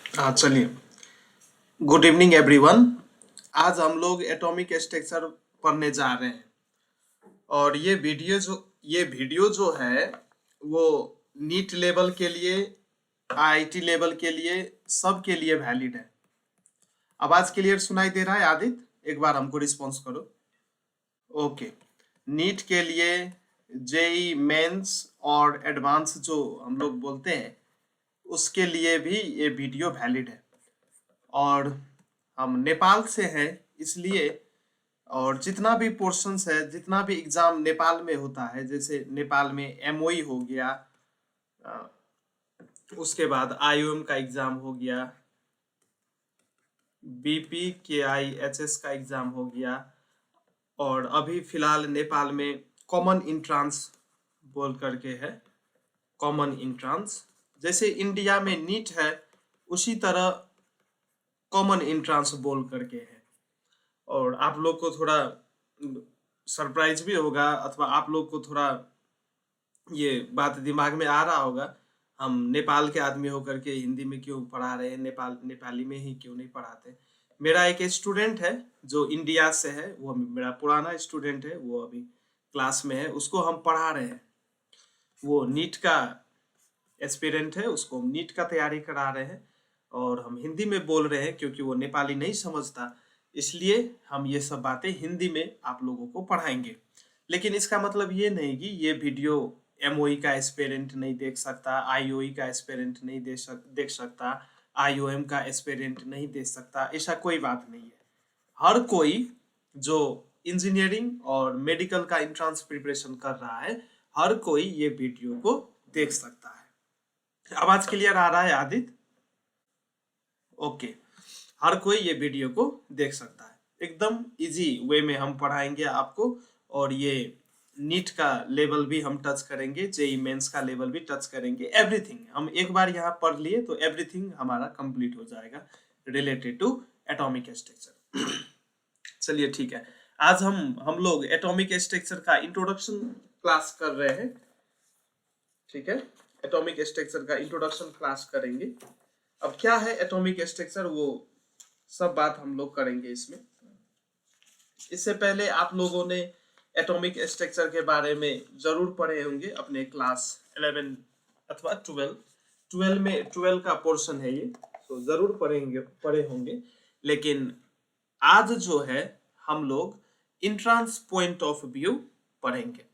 हाँ, चलिए। Good evening everyone. आज हम लोग एटॉमिक स्ट्रक्चर पढ़ने जा रहे हैं और ये वीडियो जो है वो नीट लेवल के लिए, आईआईटी लेवल के लिए, सबके लिए वैलिड है। आवाज क्लियर सुनाई दे रहा है आदित्य? एक बार हमको रिस्पॉन्स करो। ओके। नीट के लिए, जेई मेंस और एडवांस जो हम लोग बोलते हैं उसके लिए भी ये वीडियो वैलिड है। और हम नेपाल से हैं इसलिए, और जितना भी पोर्शंस है, जितना भी एग्जाम नेपाल में होता है, जैसे नेपाल में एमओई हो गया, अ, उसके बाद आईओएम का एग्जाम हो गया, बीपी के आई एच एस का एग्जाम हो गया, और अभी फिलहाल नेपाल में कॉमन इंट्रांस बोल करके है। कॉमन इंट्रांस जैसे इंडिया में नीट है, उसी तरह कॉमन इंट्रांस बोल करके है। और आप लोग को थोड़ा सरप्राइज भी होगा, अथवा आप लोग को थोड़ा ये बात दिमाग में आ रहा होगा, हम नेपाल के आदमी होकर के हिंदी में क्यों पढ़ा रहे हैं, नेपाली में ही क्यों नहीं पढ़ाते। मेरा एक स्टूडेंट है जो इंडिया से है, वो मेरा पुराना स्टूडेंट है, वो अभी क्लास में है, उसको हम पढ़ा रहे हैं। वो नीट का एस्पिरेंट है, उसको हम नीट का तैयारी करा रहे हैं और हम हिंदी में बोल रहे हैं क्योंकि वो नेपाली नहीं समझता, इसलिए हम ये सब बातें हिंदी में आप लोगों को पढ़ाएंगे। लेकिन इसका मतलब ये नहीं कि ये वीडियो एमओई का एस्पिरेंट नहीं देख सकता, आईओई का एस्पिरेंट नहीं देख सकता, आईओएम का एस्पिरेंट नहीं देख सकता, ऐसा कोई बात नहीं है। हर कोई जो इंजीनियरिंग और मेडिकल का एंट्रेंस प्रिपरेशन कर रहा है, हर कोई ये वीडियो को देख सकता है। आवाज क्लियर आ रहा है आदित्य? ओके। हर कोई ये वीडियो को देख सकता है, एकदम इजी वे में हम पढ़ाएंगे आपको। और ये नीट का लेवल भी हम टच करेंगे, जेई मेंस का लेवल भी टच करेंगे, एवरीथिंग हम एक बार यहाँ पढ़ लिए तो एवरीथिंग हमारा कंप्लीट हो जाएगा रिलेटेड टू एटॉमिक स्ट्रक्चर। चलिए ठीक है। आज हम लोग एटॉमिक स्ट्रक्चर का इंट्रोडक्शन क्लास कर रहे हैं। ठीक है, एटॉमिक स्ट्रक्चर का इंट्रोडक्शन क्लास करेंगे। अब क्या है एटॉमिक स्ट्रक्चर, वो सब बात हम लोग करेंगे इसमें। इससे पहले आप लोगों ने एटॉमिक स्ट्रक्चर के बारे में जरूर पढ़े होंगे अपने क्लास 11 अथवा 12 का पोर्शन है ये, तो जरूर पढ़े होंगे। लेकिन आज जो है हम लोग इंट्रांस पॉइंट ऑफ व्यू पढ़ेंगे।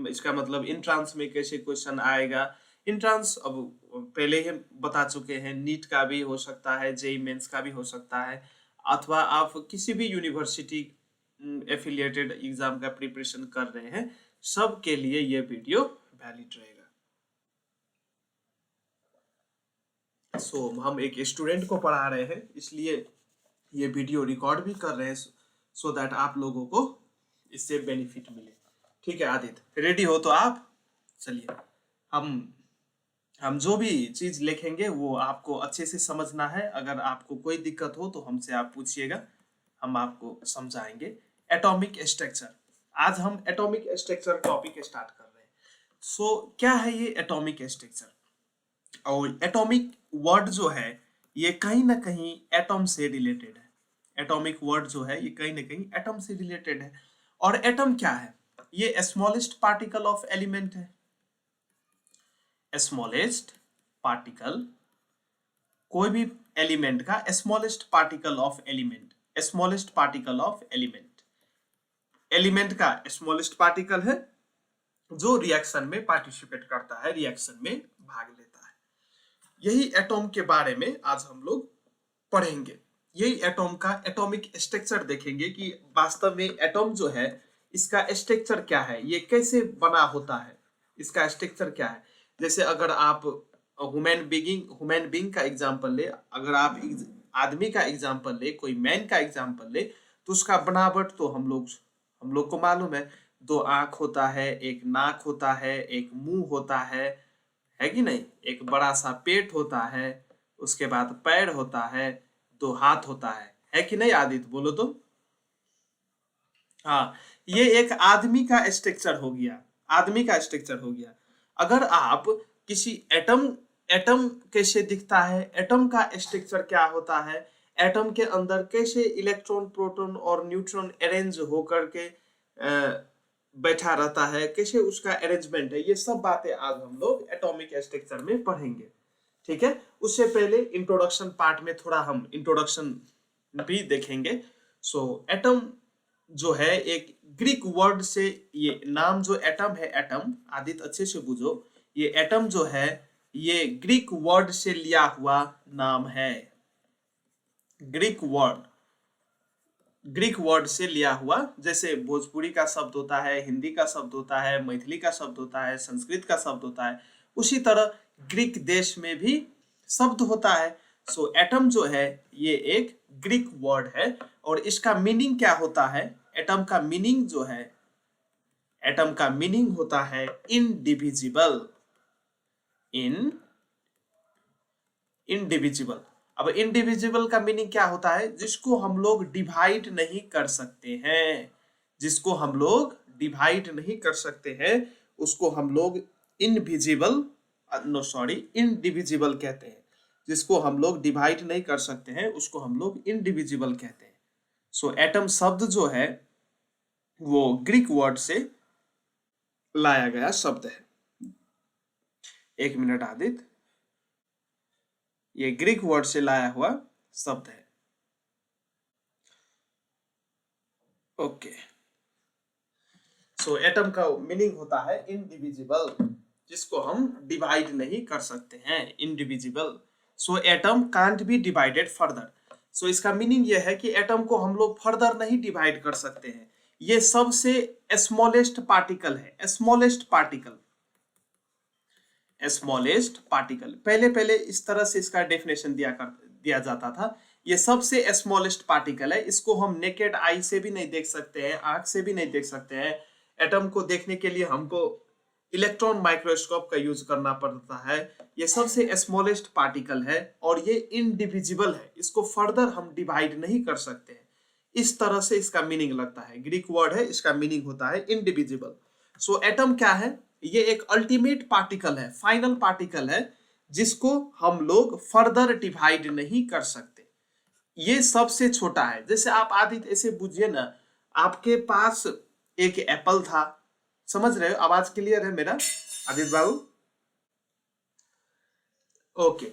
इसका मतलब इंट्रांस में कैसे क्वेश्चन आएगा। इंट्रांस अब पहले ही बता चुके हैं, नीट का भी हो सकता है, जेई मेंस का भी हो सकता है, अथवा आप किसी भी यूनिवर्सिटी एफिलिएटेड एग्जाम का प्रिपरेशन कर रहे हैं, सब के लिए ये वीडियो वैलिड रहेगा। सो हम एक स्टूडेंट को पढ़ा रहे हैं, इसलिए ये वीडियो रिकॉर्ड भी कर रहे हैं, सो दैट आप लोगों को इससे बेनिफिट मिले। ठीक है आदित्य, रेडी हो तो आप? चलिए, हम जो भी चीज लिखेंगे वो आपको अच्छे से समझना है। अगर आपको कोई दिक्कत हो तो हमसे आप पूछिएगा, हम आपको समझाएंगे। एटॉमिक स्ट्रक्चर, आज हम एटॉमिक स्ट्रक्चर टॉपिक स्टार्ट कर रहे हैं। सो क्या है ये एटॉमिक स्ट्रक्चर? और एटॉमिक वर्ड जो है ये कहीं ना कहीं एटम से रिलेटेड है। एटॉमिक वर्ड जो है ये कहीं ना कहीं एटम से रिलेटेड है। और एटम क्या है? ये स्मॉलेस्ट पार्टिकल ऑफ एलिमेंट है। स्मॉलेस्ट पार्टिकल, कोई भी एलिमेंट का smallest particle of element, smallest particle of element, element का स्मॉलेस्ट पार्टिकल है जो रिएक्शन में पार्टिसिपेट करता है, रिएक्शन में भाग लेता है। यही एटॉम के बारे में आज हम लोग पढ़ेंगे। यही एटॉम का एटॉमिक स्ट्रक्चर देखेंगे कि वास्तव में एटॉम जो है इसका स्ट्रक्चर क्या है, ये कैसे बना होता है, इसका स्ट्रक्चर क्या है। जैसे अगर आप ह्यूमन बीइंग का एग्जांपल ले, अगर आप आदमी का एग्जांपल ले, कोई मैन का एग्जांपल ले, तो उसका बनावट तो हम लोग को मालूम है। दो आंख होता है, एक नाक होता है, एक मुंह होता है कि नहीं? एक बड़ा सा पेट होता है, उसके बाद पैर होता है, दो हाथ होता है कि नहीं आदित्य? बोलो तो। हाँ, ये एक आदमी का स्ट्रक्चर हो गया, आदमी का स्ट्रक्चर हो गया। अगर आप किसी एटम एटम कैसे दिखता है, एटम का स्ट्रक्चर क्या होता है, एटम के अंदर कैसे इलेक्ट्रॉन प्रोटॉन और न्यूट्रॉन अरेंज होकर के बैठा रहता है, कैसे उसका अरेंजमेंट है, ये सब बातें आज हम लोग एटॉमिक स्ट्रक्चर में पढ़ेंगे। ठीक है, उससे पहले इंट्रोडक्शन पार्ट में थोड़ा हम इंट्रोडक्शन भी देखेंगे। सो एटम जो है एक ग्रीक वर्ड से, ये नाम जो एटम है, एटम आदित्य अच्छे से बुझो, ये एटम जो है ये ग्रीक वर्ड से लिया हुआ नाम है। ग्रीक वर्ड से लिया हुआ, जैसे भोजपुरी का शब्द होता है, हिंदी का शब्द होता है, मैथिली का शब्द होता है, संस्कृत का शब्द होता है, उसी तरह ग्रीक देश में भी शब्द होता है। सो एटम जो है ये एक ग्रीक वर्ड है और इसका मीनिंग क्या होता है, एटम का मीनिंग जो है, एटम का मीनिंग होता है इनडिविजिबल। इनडिविजिबल। अब इनडिविजिबल का मीनिंग क्या होता है, जिसको हम लोग डिवाइड नहीं कर सकते हैं, जिसको हम लोग डिवाइड नहीं कर सकते हैं उसको हम लोग इनडिविजिबल कहते हैं। जिसको हम लोग डिवाइड नहीं कर सकते हैं उसको हम लोग इनडिविजिबल कहते हैं। सो एटम शब्द जो है वो ग्रीक वर्ड से लाया गया शब्द है। एक मिनट आदित्य, ये ग्रीक वर्ड से लाया हुआ शब्द है। ओके, सो एटम का मीनिंग होता है इनडिविजिबल, जिसको हम डिवाइड नहीं कर सकते हैं, indivisible. So atom can't be divided further. So इसका मीनिंग यह है कि एटम को हम लोग फर्दर नहीं डिवाइड कर सकते हैं। ये सबसे स्मॉलेस्ट पार्टिकल है, स्मॉलेस्ट पार्टिकल, स्मॉलेस्ट पार्टिकल। पहले पहले इस तरह से इसका डेफिनेशन दिया जाता था, ये सबसे स्मॉलेस्ट पार्टिकल है, इसको हम नेकेड आई से भी नहीं देख सकते हैं, आंख से भी नहीं देख सकते हैं। एटम को देखने के लिए हमको इलेक्ट्रॉन माइक्रोस्कोप का यूज करना पड़ता है। ये सबसे स्मॉलेस्ट पार्टिकल है और ये इनडिविजिबल है, इसको फर्दर हम डिवाइड नहीं कर सकते हैं। इस तरह से इसका मीनिंग लगता है, ग्रीक वर्ड है, इसका मीनिंग होता है इनडिविजिबल। सो एटम क्या है, ये एक अल्टीमेट पार्टिकल है, फाइनल पार्टिकल है, जिसको हम लोग फर्दर डिवाइड नहीं कर सकते। ये सबसे छोटा है। जैसे आप आदित्य ऐसे बुझिए ना, आपके पास एक एप्पल था, समझ रहे हो, आवाज क्लियर है मेरा आदित्य बाबू? ओके,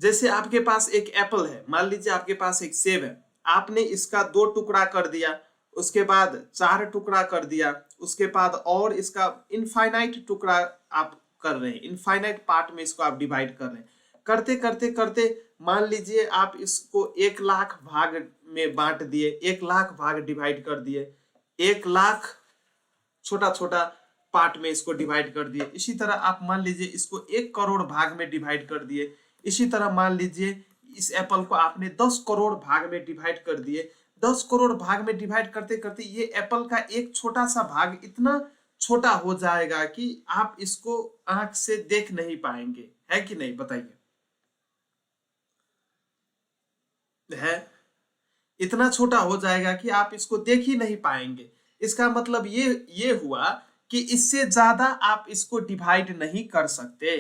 जैसे आपके पास एक एप्पल है, मान लीजिए आपके पास एक सेब है, आपने इसका 2 टुकड़ा कर दिया, उसके बाद 4 टुकड़ा कर दिया, उसके बाद और इसका इनफाइनाइट टुकड़ा आप कर रहे हैं, इनफाइनाइट पार्ट में इसको आप डिवाइड कर रहे हैं। करते करते करते मान लीजिए आप इसको 1 लाख भाग में बांट दिए, 1 लाख भाग डिवाइड कर दिए, 1 लाख छोटा छोटा पार्ट में इसको डिवाइड कर दिए। इसी तरह आप मान लीजिए इसको 1 करोड़ भाग में डिवाइड कर दिए। इसी तरह मान लीजिए इस एप्पल को आपने 10 करोड़ भाग में डिवाइड कर दिए। 10 करोड़ भाग में डिवाइड करते करते ये एप्पल का एक छोटा सा भाग इतना छोटा हो जाएगा कि आप इसको आंख से देख नहीं पाएंगे, है कि नहीं, बताइए? है, इतना छोटा हो जाएगा कि आप इसको देख ही नहीं पाएंगे। इसका मतलब ये हुआ कि इससे ज्यादा आप इसको डिवाइड नहीं कर सकते।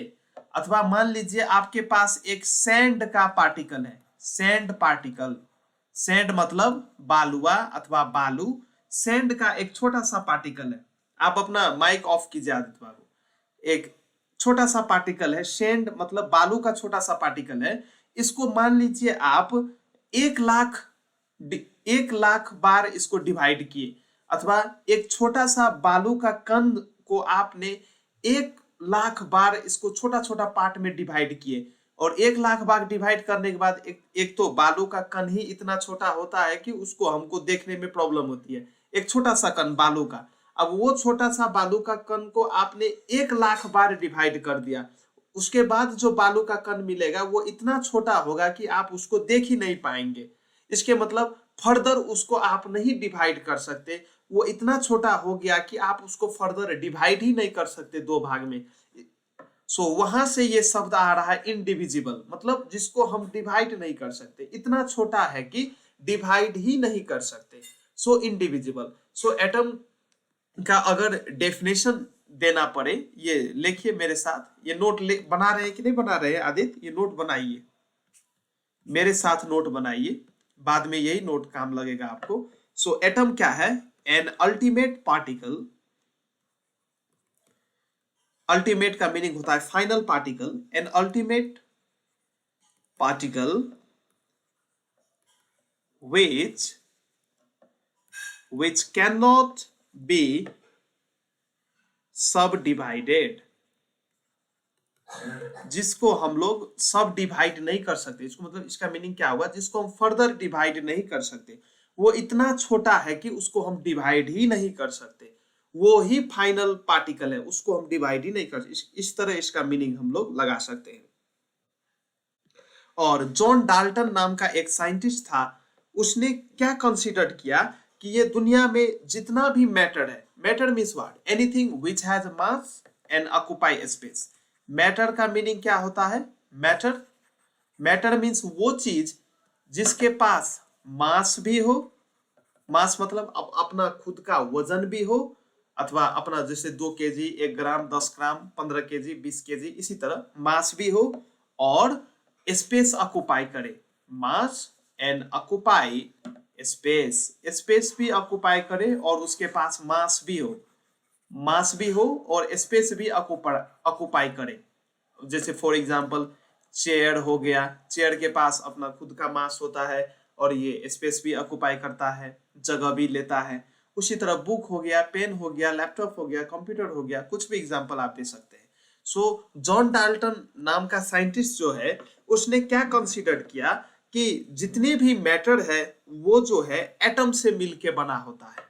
अथवा मान लीजिए आपके पास एक सैंड का पार्टिकल है, सैंड पार्टिकल, सैंड मतलब बालुआ अथवा बालू, सैंड का एक छोटा सा पार्टिकल है। आप अपना माइक ऑफ कीजिए आदित्य बाबू। एक छोटा सा पार्टिकल है, सैंड मतलब बालू का छोटा सा पार्टिकल है। इसको मान लीजिए आप 1 लाख बार इसको डिवाइड किए, अथवा एक छोटा सा बालू का कण को आपने 1 लाख बार इसको छोटा छोटा पार्ट में डिवाइड किए, और 1 लाख बार डिवाइड करने के बाद एक तो बालू का कण ही इतना छोटा होता है कि उसको हमको देखने में प्रॉब्लम होती है, एक छोटा सा कण बालू का। अब वो छोटा सा बालू का कण को आपने 1 लाख बार डिवाइड कर दिया, उसके बाद जो बालू का कण मिलेगा वो इतना छोटा होगा कि आप उसको देख ही नहीं पाएंगे। इसके मतलब फर्दर उसको आप नहीं डिवाइड कर सकते, वो इतना छोटा हो गया कि आप उसको फर्दर डिवाइड ही नहीं कर सकते 2 भाग में। सो वहां से ये शब्द आ रहा है इनडिविजिबल, मतलब जिसको हम डिवाइड नहीं कर सकते, इतना छोटा है कि डिवाइड ही नहीं कर सकते। सो इनडिविजिबल। सो एटम का अगर डेफिनेशन देना पड़े, ये लिखिए मेरे साथ। ये नोट बना रहे हैं कि नहीं बना रहे हैं आदित्य? ये नोट बनाइए, मेरे साथ नोट बनाइए, बाद में यही नोट काम लगेगा आपको। सो एटम क्या है? An ultimate particle. अल्टीमेट का मीनिंग होता है final particle. An ultimate particle which cannot be subdivided, जिसको हम लोग सब डिवाइड नहीं कर सकते। इसको मतलब इसका मीनिंग क्या होगा? जिसको हम फर्दर डिवाइड नहीं कर सकते, वो इतना छोटा है कि उसको हम डिवाइड ही नहीं कर सकते, वो ही फाइनल पार्टिकल है, उसको हम डिवाइड ही नहीं कर सकते। इस तरह इसका मीनिंग हम लोग लगा सकते हैं। और जॉन डाल्टन नाम का एक साइंटिस्ट था, उसने क्या कंसीडर किया कि ये दुनिया में जितना भी मैटर है, matter means what? Anything which has mass and occupy space. Matter का मीनिंग क्या होता है? मैटर मीन्स वो चीज जिसके पास मास भी हो, मास मतलब अपना खुद का वजन भी हो, अथवा अपना जैसे 2 केजी, 1 ग्राम, 10 ग्राम, 15 केजी, 20 केजी, इसी तरह मास भी हो, और स्पेस ऑक्युपाई करे। Mass and occupy space, space भी ऑक्युपाई करे और उसके पास मास भी हो, मास भी हो और स्पेस भी ऑक्युपाई करे। जैसे फॉर एग्जांपल चेयर हो गया, चेयर के पास अपना खुद का मास होता है और ये स्पेस भी ऑक्युपाई करता है, जगह भी लेता है। उसी तरह बुक हो गया, पेन हो गया, लैपटॉप हो गया, कंप्यूटर हो गया, कुछ भी एग्जांपल आप दे सकते हैं। सो जॉन डाल्टन नाम का साइंटिस्ट जो है, उसने क्या कंसीडर किया कि जितने भी मैटर है वो जो है एटम से मिलके बना होता है,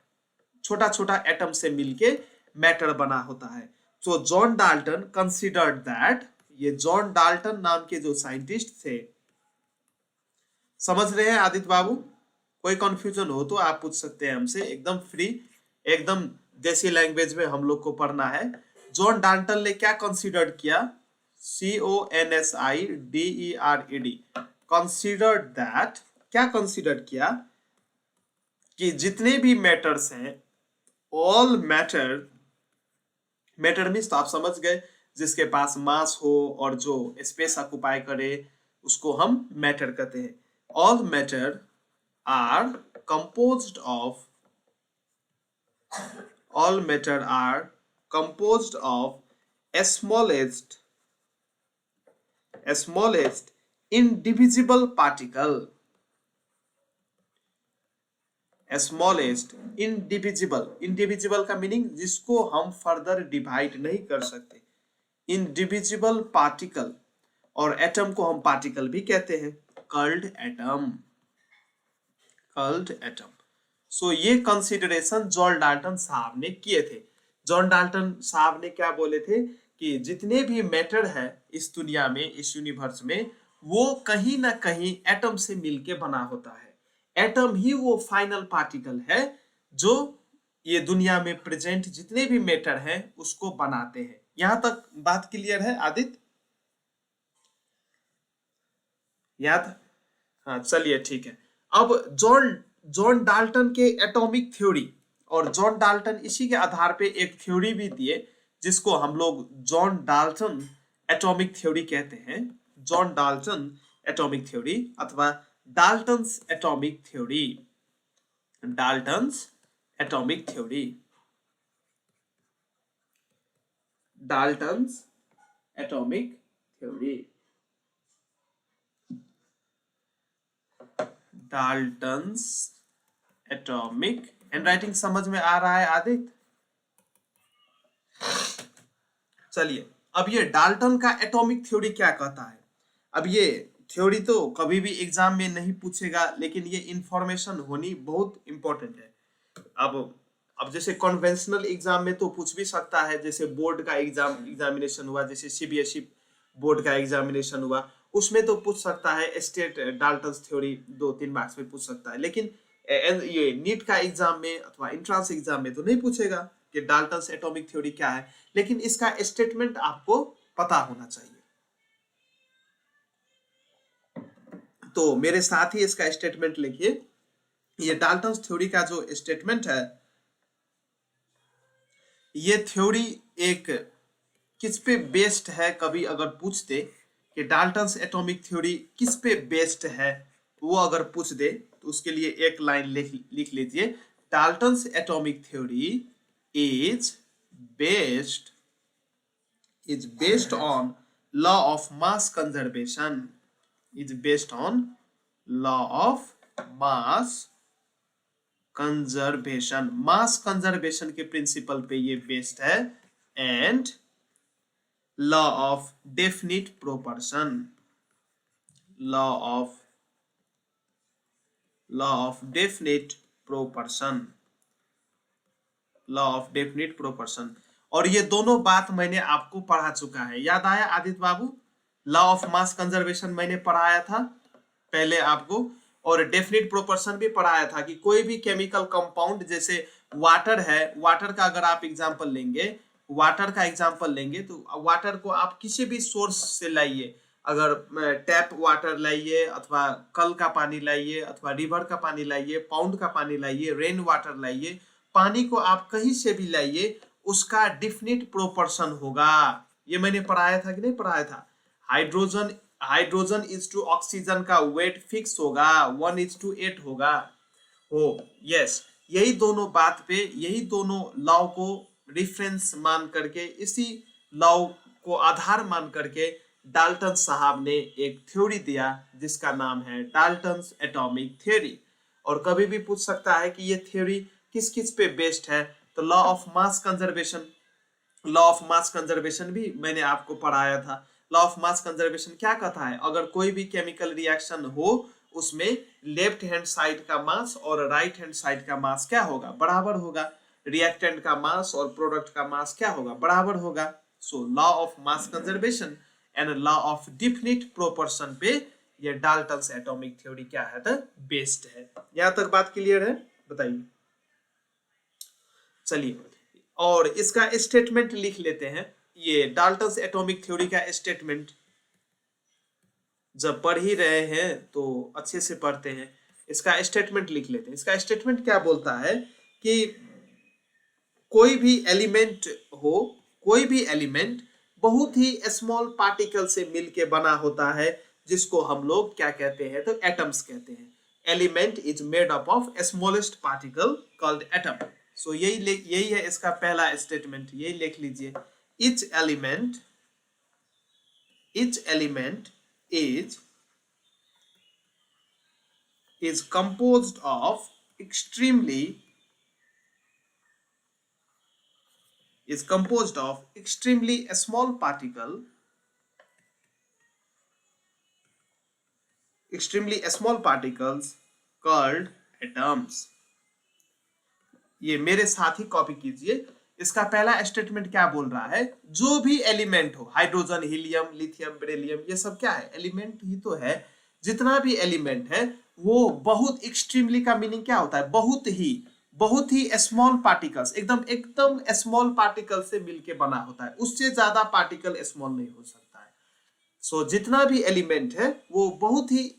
छोटा छोटा एटम से मिलके मैटर बना होता है। सो जॉन डाल्टन कंसीडर्ड दैट, ये जॉन डाल्टन नाम के जो साइंटिस्ट थे, समझ रहे हैं आदित्य बाबू? कोई कंफ्यूजन हो तो आप पूछ सकते हैं हमसे, एकदम फ्री, एकदम देसी लैंग्वेज में हम लोग को पढ़ना है। जॉन डाल्टन ने क्या कंसीडर किया? CONSIDERED, कंसीडर्ड दैट, क्या कंसीडर किया कि जितने भी मैटर्स हैं, ऑल मैटर, मैटर मीन्स तो आप समझ गए, जिसके पास मास हो और जो स्पेस ऑक्युपाई करे उसको हम मैटर कहते हैं। All matter are composed of, all matter are composed of smallest indivisible particle, smallest indivisible. Indivisible का मीनिंग जिसको हम फर्दर डिवाइड नहीं कर सकते, इनडिविजिबल पार्टिकल। और एटम को हम पार्टिकल भी कहते हैं, कॉल्ड एटम, कॉल्ड एटम। सो ये कंसिडरेशन जॉन डाल्टन साहब ने किए थे। जॉन डाल्टन साहब ने क्या बोले थे कि जितने भी मैटर है इस दुनिया में, इस यूनिवर्स में, वो कहीं ना कहीं एटम से मिलके बना होता है। एटम ही वो फाइनल पार्टिकल है जो ये दुनिया में प्रेजेंट जितने भी मैटर हैं उसको बनाते हैं। यहां तक बात क्लियर है आदित्य? याद? हाँ, चलिए ठीक है। अब जॉन डाल्टन के एटॉमिक थ्योरी, और जॉन डाल्टन इसी के आधार पे एक थ्योरी भी दिए जिसको हम लोग जॉन डाल्टन एटॉमिक थ्योरी कहते हैं। जॉन डाल्टन एटॉमिक थ्योरी अथवा Dalton's atomic theory, Dalton's atomic theory, Dalton's atomic theory, Dalton's atomic. Handwriting समझ में आ रहा है आदित्य? चलिए, अब ये डाल्टन का एटॉमिक थ्योरी क्या कहता है? अब ये थ्योरी तो कभी भी एग्जाम में नहीं पूछेगा, लेकिन ये इंफॉर्मेशन होनी बहुत इंपॉर्टेंट है। अब जैसे कन्वेंशनल एग्जाम में तो पूछ भी सकता है, जैसे बोर्ड का एग्जामिनेशन हुआ, जैसे CBSE बोर्ड का एग्जामिनेशन हुआ, उसमें तो पूछ सकता है स्टेट डाल्टन्स थ्योरी 2-3 मार्क्स में पूछ सकता है। लेकिन ये नीट का एग्जाम में अथवा एंट्रेंस एग्जाम में तो नहीं पूछेगा कि डाल्टन्स एटॉमिक थ्योरी क्या है, लेकिन इसका स्टेटमेंट आपको पता होना चाहिए। तो मेरे साथ ही इसका स्टेटमेंट लिखिए। ये डाल्टन्स थ्योरी का जो स्टेटमेंट है, ये थ्योरी एक किस पे बेस्ड है, कभी अगर पूछ दे कि डाल्टन्स एटॉमिक थ्योरी किस पे बेस्ड है, वो अगर पूछ दे तो उसके लिए एक लाइन लिख लीजिए, Dalton's atomic theory is based on law of mass conservation, is based on law of mass conservation, mass conservation के प्रिंसिपल पे ये बेस्ड है, and law of definite proportion, law of definite proportion, law of definite proportion। और ये दोनों बात मैंने आपको पढ़ा चुका है, याद आया आदित्य बाबू? लॉ ऑफ मास कंजर्वेशन मैंने पढ़ाया था पहले आपको, और डेफिनिट प्रोपोर्शन भी पढ़ाया था कि कोई भी केमिकल कंपाउंड, जैसे वाटर है, वाटर का अगर आप एग्जांपल लेंगे, वाटर का एग्जांपल लेंगे तो वाटर को आप किसी भी सोर्स से लाइए, अगर टैप वाटर लाइए, अथवा कल का पानी लाइए, अथवा रिवर का पानी लाइए, पाउंड का पानी लाइए, रेन वाटर लाइए, पानी को आप कहीं से भी लाइए, उसका डिफिनिट प्रोपोर्शन होगा। ये मैंने पढ़ाया था कि नहीं पढ़ाया था? हाइड्रोजन इज टू ऑक्सीजन का वेट फिक्स होगा, 1:8 होगा। हो यस, यही दोनों बात पे, यही दोनों लॉ को रिफरेंस मान करके, इसी लॉ को आधार मान करके डाल्टन साहब ने एक थ्योरी दिया जिसका नाम है डाल्टन्स एटॉमिक थ्योरी। और कभी भी पूछ सकता है कि ये थ्योरी किस किस पे बेस्ड है, तो law of mass conservation, law of mass conservation भी मैंने आपको पढ़ाया था। लॉ ऑफ मास कंजर्वेशन क्या कहता है, अगर कोई भी केमिकल रिएक्शन हो, उसमें लेफ्ट हैंड साइड का मास और राइट हैंड साइड का मास क्या होगा, बराबर होगा। रिएक्टेंट का मास और प्रोडक्ट का मास क्या होगा, बराबर होगा। So law of mass conservation and law of definite proportion पे ये डाल्टन्स एटॉमिक थ्योरी क्या है, तो बेस्ड है। यहां तक बात क्लियर है? बताइए। चलिए, और इसका स्टेटमेंट लिख लेते हैं। ये डाल्टन्स एटॉमिक थ्योरी का स्टेटमेंट जब पढ़ ही रहे हैं तो अच्छे से पढ़ते हैं। इसका स्टेटमेंट लिख लेते हैं। इसका स्टेटमेंट क्या बोलता है कि कोई भी एलिमेंट हो, कोई भी एलिमेंट बहुत ही स्मॉल पार्टिकल से मिलके बना होता है, जिसको हम लोग क्या कहते हैं, तो एटम्स कहते हैं। Element is made up of smallest particle called atom. So यही है इसका पहला स्टेटमेंट, यही लिख लीजिए। each element is composed of extremely small particles called atoms। ये मेरे साथ ही कॉपी कीजिए। इसका पहला स्टेटमेंट क्या बोल रहा है, जो भी एलिमेंट हो, हाइड्रोजन, हीलियम, लिथियम, बेरिलियम, ये सब क्या है, एलिमेंट ही तो है। जितना भी एलिमेंट है वो बहुत, एक्सट्रीमली का मीनिंग क्या होता है, बहुत ही स्मॉल पार्टिकल्स, एकदम स्मॉल पार्टिकल से मिलके बना होता है, उससे ज्यादा पार्टिकल स्मॉल नहीं हो सकता है। सो जितना भी एलिमेंट है वो बहुत ही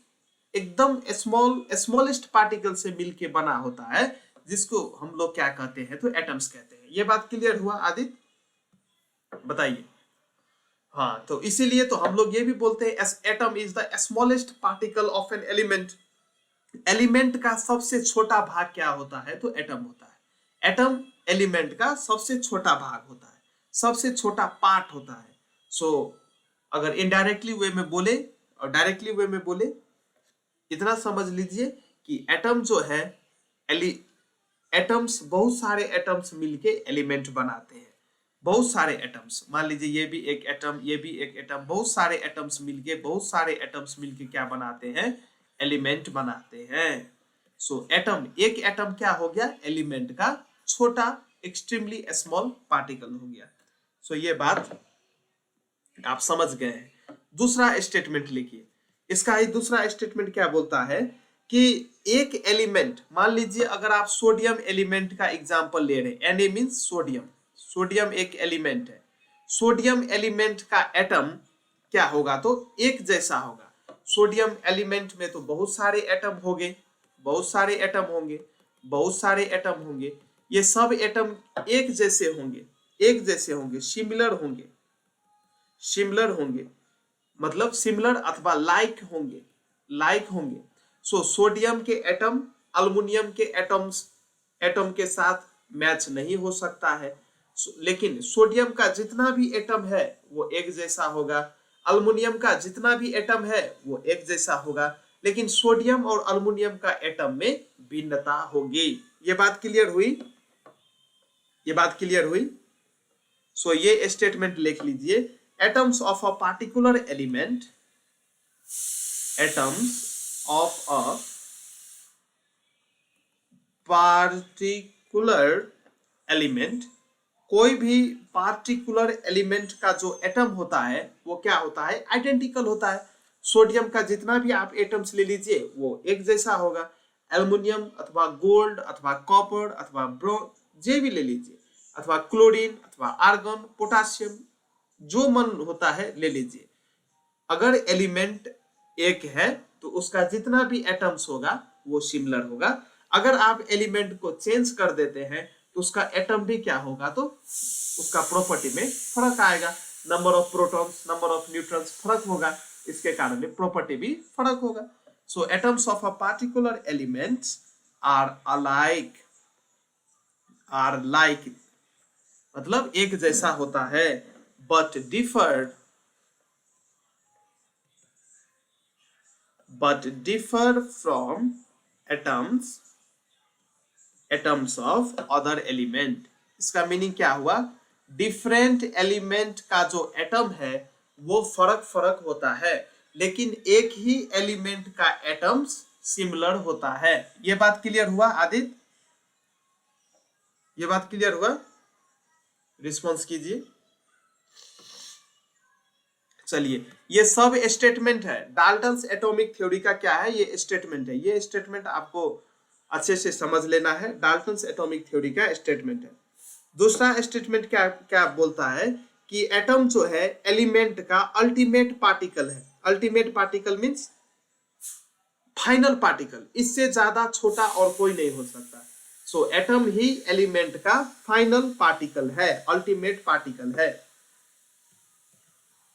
एकदम स्मॉलेस्ट पार्टिकल से मिलके बना होता है, जिसको हम लोग क्या कहते हैं, तो एटम्स कहते हैं। ये बात क्लियर हुआ आदित्य? बताइए। हाँ, तो इसीलिए तो हम लोग ये भी बोलते हैं atom is the smallest particle of an element. Element का सबसे छोटा भाग क्या होता है, तो एटम होता है। एटम एलिमेंट का सबसे छोटा भाग होता है, सबसे छोटा पार्ट होता है। सो अगर इनडायरेक्टली वे में बोले और डायरेक्टली वे में बोले, इतना समझ लीजिए कि एटम जो है, एटम्स, बहुत सारे एटम्स मिलके एलिमेंट बनाते हैं। बहुत सारे एटम्स, मान लीजिए ये भी एक एटम, ये भी एक एटम, बहुत सारे एटम्स मिलके क्या बनाते हैं, एलिमेंट बनाते हैं। सो एटम, एक एटम क्या हो गया, एलिमेंट का छोटा, एक्सट्रीमली स्मॉल पार्टिकल हो गया। सो ये बात आप समझ गए हैं। दूसरा स्टेटमेंट लिखिए। इसका ही दूसरा स्टेटमेंट क्या बोलता है कि एक एलिमेंट, मान लीजिए अगर आप सोडियम एलिमेंट का एग्जांपल ले रहे हैं, Na मींस सोडियम, सोडियम एक एलिमेंट है। सोडियम एलिमेंट का एटम क्या होगा, तो एक जैसा होगा। सोडियम एलिमेंट में तो बहुत सारे एटम होंगे, ये सब एटम एक जैसे होंगे। एक जैसे होंगे, सिमिलर होंगे, सिमिलर होंगे मतलब सिमिलर अथवा लाइक होंगे, लाइक होंगे। सो सोडियम के एटम अल्युमिनियम के एटम के साथ मैच नहीं हो सकता है, लेकिन सोडियम का जितना भी एटम है वो एक जैसा होगा, अल्युमिनियम का जितना भी एटम है वो एक जैसा होगा, लेकिन सोडियम और अल्युमिनियम का एटम में भिन्नता होगी। ये बात क्लियर हुई? ये बात क्लियर हुई? सो ये स्टेटमेंट लिख लीजिए, atoms of a particular element, atoms of a particular element, कोई भी पार्टिकुलर एलिमेंट का जो एटम होता है वो क्या होता है? आइडेंटिकल होता है। सोडियम का जितना भी आप एटम्स ले लीजिए वो एक जैसा होगा, एल्युमिनियम अथवा गोल्ड अथवा कॉपर अथवा ब्रोंज जे भी ले लीजिए, अथवा क्लोरीन अथवा आर्गन, पोटासियम, जो मन होता है ले लीजिए। अगर एलिमेंट एक है तो उसका जितना भी एटम्स होगा वो सिमिलर होगा। अगर आप एलिमेंट को चेंज कर देते हैं तो उसका एटम भी क्या होगा? तो उसका प्रॉपर्टी में फर्क आएगा, number of protons, number of neutrons फर्क होगा, इसके कारण प्रॉपर्टी भी फर्क होगा। So atoms of a particular elements are alike, are like मतलब एक जैसा होता है, but differed, but differ from atoms, atoms of other element। इसका मीनिंग क्या हुआ? डिफरेंट एलिमेंट का जो एटम है वो फर्क फर्क होता है, लेकिन एक ही एलिमेंट का एटम्स सिमिलर होता है। ये बात क्लियर हुआ आदित्य? ये बात क्लियर हुआ? रिस्पॉन्स कीजिए। चलिए, ये सब स्टेटमेंट है। डाल्टन्स एटॉमिक थ्योरी का क्या है? ये स्टेटमेंट है। ये स्टेटमेंट आपको अच्छे से समझ लेना है। डाल्टन्स एटॉमिक थ्योरी का स्टेटमेंट है। दूसरा स्टेटमेंट क्या क्या बोलता है कि एटम जो है एलिमेंट का अल्टीमेट पार्टिकल है। Ultimate particle means final particle, इससे ज्यादा छोटा और कोई नहीं हो सकता। सो एटम ही एलिमेंट का फाइनल पार्टिकल है, अल्टीमेट पार्टिकल है।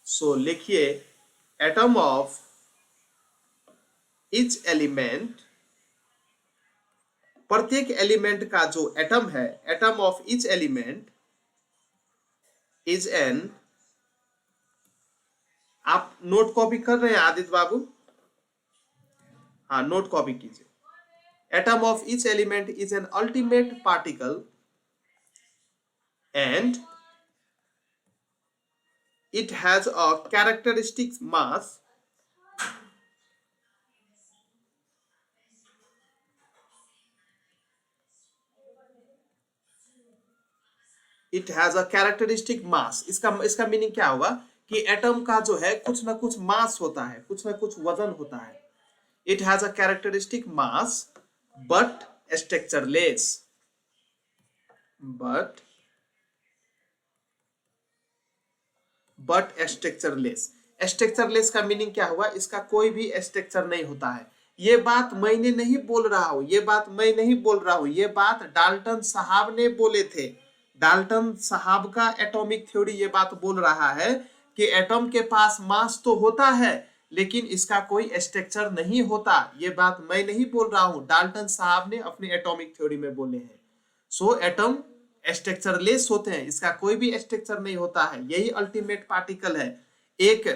सो लिखिए, एटम ऑफ ईच एलिमेंट, प्रत्येक एलिमेंट का जो एटम है, atom of each element is an, आप नोट कॉपी कर रहे हैं आदित्य बाबू? हाँ, नोट कॉपी कीजिए। Atom of each element is an ultimate particle and it has a characteristic mass, it has a characteristic mass। इसका मीनिंग क्या होगा कि एटम का जो है कुछ ना कुछ मास होता है, कुछ ना कुछ वजन होता है। it has a characteristic mass but structureless, but structureless। Structureless का मीनिंग क्या हुआ? इसका कोई भी स्ट्रक्चर नहीं होता है। ये बात मैंने नहीं बोल रहा हूं, ये बात मैं नहीं बोल रहा हूं, ये बात डाल्टन साहब ने बोले थे। डाल्टन साहब का एटॉमिक थ्योरी ये बात बोल रहा है कि एटम के पास मास तो होता है लेकिन इसका कोई स्ट्रक्चर नहीं होता। ये बात मैं नहीं बोल रहा हूं, डाल्टन साहब ने अपने एटॉमिक थ्योरी में बोले हैं। सो एटम स्ट्रक्चरलेस होते हैं, इसका कोई भी स्ट्रक्चर नहीं होता है, यही अल्टीमेट पार्टिकल है। एक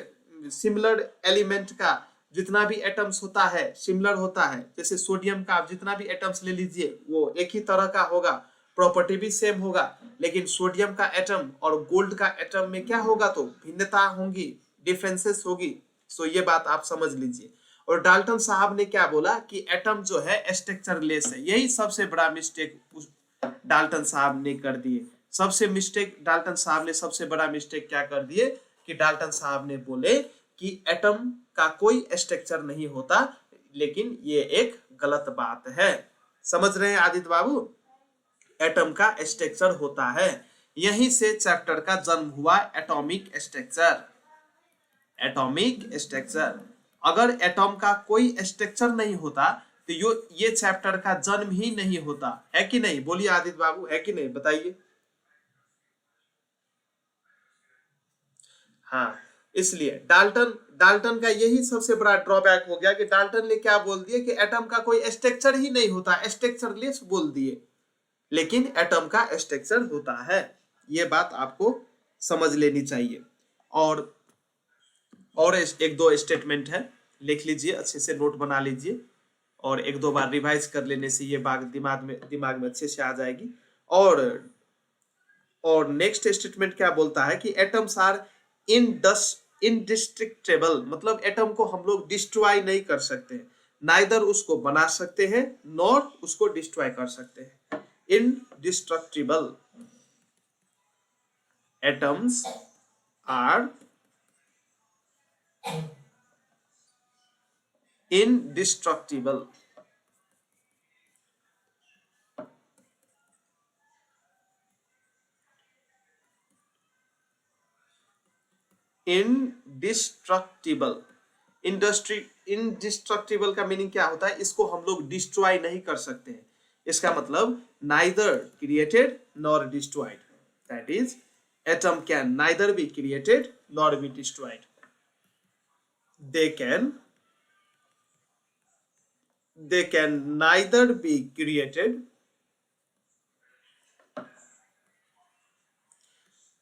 सिमिलर एलिमेंट का जितना भी एटम्स होता है सिमिलर होता है। जैसे सोडियम का आप जितना भी एटम्स ले लीजिए वो एक ही तरह का होगा, प्रॉपर्टी भी सेम होगा, लेकिन सोडियम का एटम और गोल्ड का एटम में क्या होगा? तो भिन्नता होंगी, डिफरेंसेस होगी। सो ये बात आप समझ लीजिए। और डाल्टन साहब ने क्या बोला कि एटम जो है स्ट्रक्चरलेस है। यही सबसे बड़ा मिस्टेक डाल्टन साहब ने कर दिए। सबसे मिस्टेक डाल्टन साहब ने सबसे बड़ा मिस्टेक क्या कर दिए कि डाल्टन साहब ने बोले कि एटम का कोई स्ट्रक्चर नहीं होता, लेकिन ये एक गलत बात है। समझ रहे हैं आदित्य बाबू? एटम का स्ट्रक्चर होता है। यहीं से चैप्टर का जन्म हुआ, एटॉमिक स्ट्रक्चर। एटॉमिक स्ट्रक्चर, अगर एटम का कोई स्ट्रक्चर नहीं होता तो ये चैप्टर का जन्म ही नहीं होता, है कि नहीं? बोलिए आदित्य बाबू, है कि नहीं? बताइए। हाँ, इसलिए डाल्टन डाल्टन का यही सबसे बड़ा ड्रॉबैक हो गया कि डाल्टन ने क्या बोल दिया कि एटम का कोई स्ट्रक्चर ही नहीं होता, स्ट्रक्चरलेस बोल दिए, लेकिन एटम का स्ट्रक्चर होता है। ये बात आपको समझ लेनी चाहिए। और एक दो स्टेटमेंट है, लिख लीजिए, अच्छे से नोट बना लीजिए, और एक दो बार रिवाइज कर लेने से ये बात दिमाग में अच्छे से आ जाएगी। और नेक्स्ट स्टेटमेंट क्या बोलता है कि एटम्स आर इनडिस्ट्रक्टेबल, मतलब एटम को हम लोग डिस्ट्रॉय नहीं कर सकते, नाइदर उसको बना सकते हैं नॉर उसको डिस्ट्रॉय कर सकते हैं। Indestructible, atoms are indestructible, indestructible, indestructible का मीनिंग क्या होता है, इसको हम लोग डिस्ट्रॉय नहीं कर सकते हैं। इसका मतलब neither created nor destroyed, that is atom can neither be created nor be destroyed, they can neither be created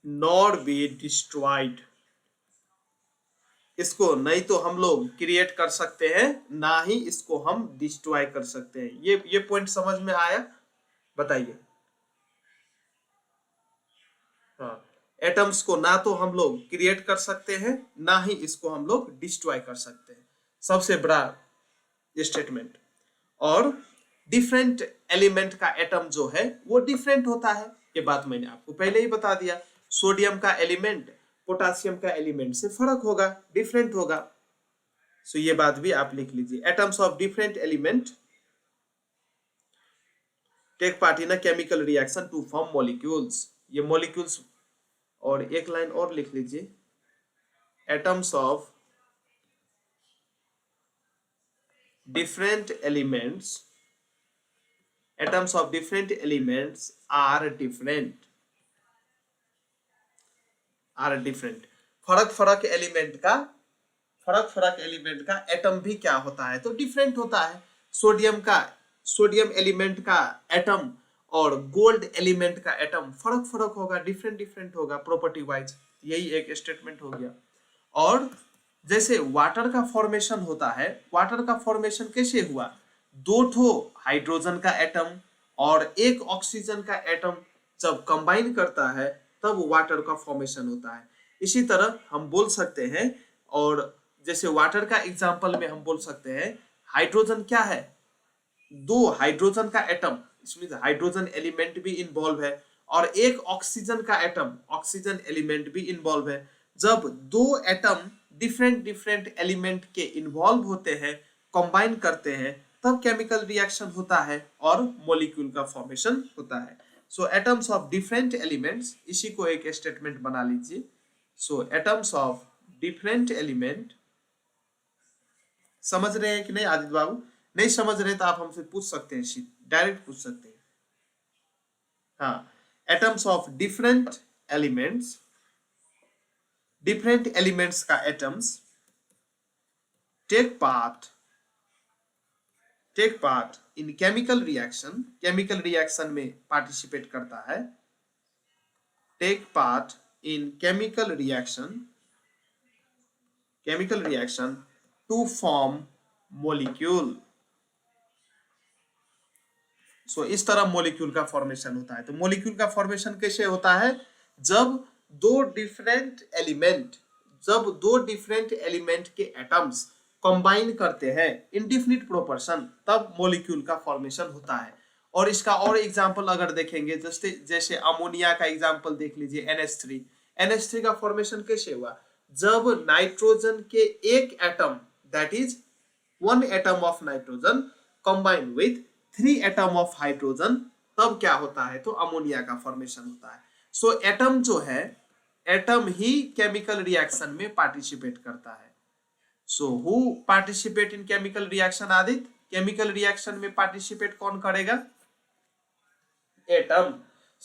nor be destroyed। इसको नहीं तो हम लोग क्रिएट कर सकते हैं, ना ही इसको हम डिस्ट्रॉय कर सकते हैं। ये पॉइंट समझ में आया? बताइए। हाँ, एटम्स को ना तो हम लोग क्रिएट कर सकते हैं, ना ही इसको हम लोग डिस्ट्रॉय कर सकते हैं, सबसे बड़ा स्टेटमेंट। और डिफरेंट एलिमेंट का एटम जो है वो डिफरेंट होता है, ये बात मैंने आपको पहले ही बता दिया। सोडियम का एलिमेंट पोटासियम का एलिमेंट से फर्क होगा, डिफरेंट होगा। सो ये बात भी आप लिख लीजिए। Atoms of different element take part in a chemical reaction to form molecules, ये मॉलिक्यूल्स। और एक लाइन और लिख लीजिए, atoms of different elements are different। फरक एलिमेंट का एटम भी क्या होता है, तो डिफरेंट होता है। सोडियम एलिमेंट का एटम और गोल्ड एलिमेंट का एटम फर्क होगा, डिफरेंट होगा प्रॉपर्टी वाइज। यही एक स्टेटमेंट हो गया। और जैसे वाटर का फॉर्मेशन होता है, वाटर का फॉर्मेशन कैसे हुआ, दो ठो हाइड्रोजन का एटम और एक ऑक्सीजन का एटम जब कंबाइन करता है तब वाटर का फॉर्मेशन होता है। इसी तरह हम बोल सकते हैं, और जैसे वाटर का एग्जांपल में हम बोल सकते हैं, हाइड्रोजन क्या है, दो हाइड्रोजन का एटम, इसमें हाइड्रोजन एलिमेंट भी इन्वॉल्व है, और एक ऑक्सीजन का एटम, ऑक्सीजन एलिमेंट भी इन्वॉल्व है। जब दो एटम डिफरेंट एलिमेंट के इन्वॉल्व होते हैं, कंबाइन करते हैं, तब केमिकल रिएक्शन होता है और मॉलिक्यूल का फॉर्मेशन होता है। सो एटम्स ऑफ डिफरेंट एलिमेंट्स, इसी को एक स्टेटमेंट बना लीजिए। सो एटम्स ऑफ डिफरेंट एलिमेंट, समझ रहे हैं कि नहीं आदित्य बाबू? नहीं समझ रहे तो आप हमसे पूछ सकते हैं, डायरेक्ट पूछ सकते हैं। हाँ, एटम्स ऑफ डिफरेंट एलिमेंट्स का atoms take part in chemical reaction में पार्टिसिपेट करता है, take part in chemical reaction to form molecule. So इस तरह मॉलिक्यूल का फॉर्मेशन होता है। तो मॉलिक्यूल का फॉर्मेशन कैसे होता है, जब दो डिफरेंट एलिमेंट के एटम्स कंबाइन करते हैं इंडिफिनिट प्रोपोर्शन, तब मॉलिक्यूल का फॉर्मेशन होता है। और इसका और एग्जांपल अगर देखेंगे, जैसे अमोनिया का एग्जांपल देख लीजिए, NH3 का फॉर्मेशन कैसे हुआ, जब नाइट्रोजन के एक atom, that is 1 atom of nitrogen combine with 3 atom of hydrogen, तब क्या होता है, तो अमोनिया का फॉर्मेशन होता है। सो एटम जो है, एटम ही केमिकल रिएक्शन में पार्टिसिपेट करता है। So who participate in chemical reaction? Aditya, chemical reaction में पार्टिसिपेट कौन करेगा? एटम।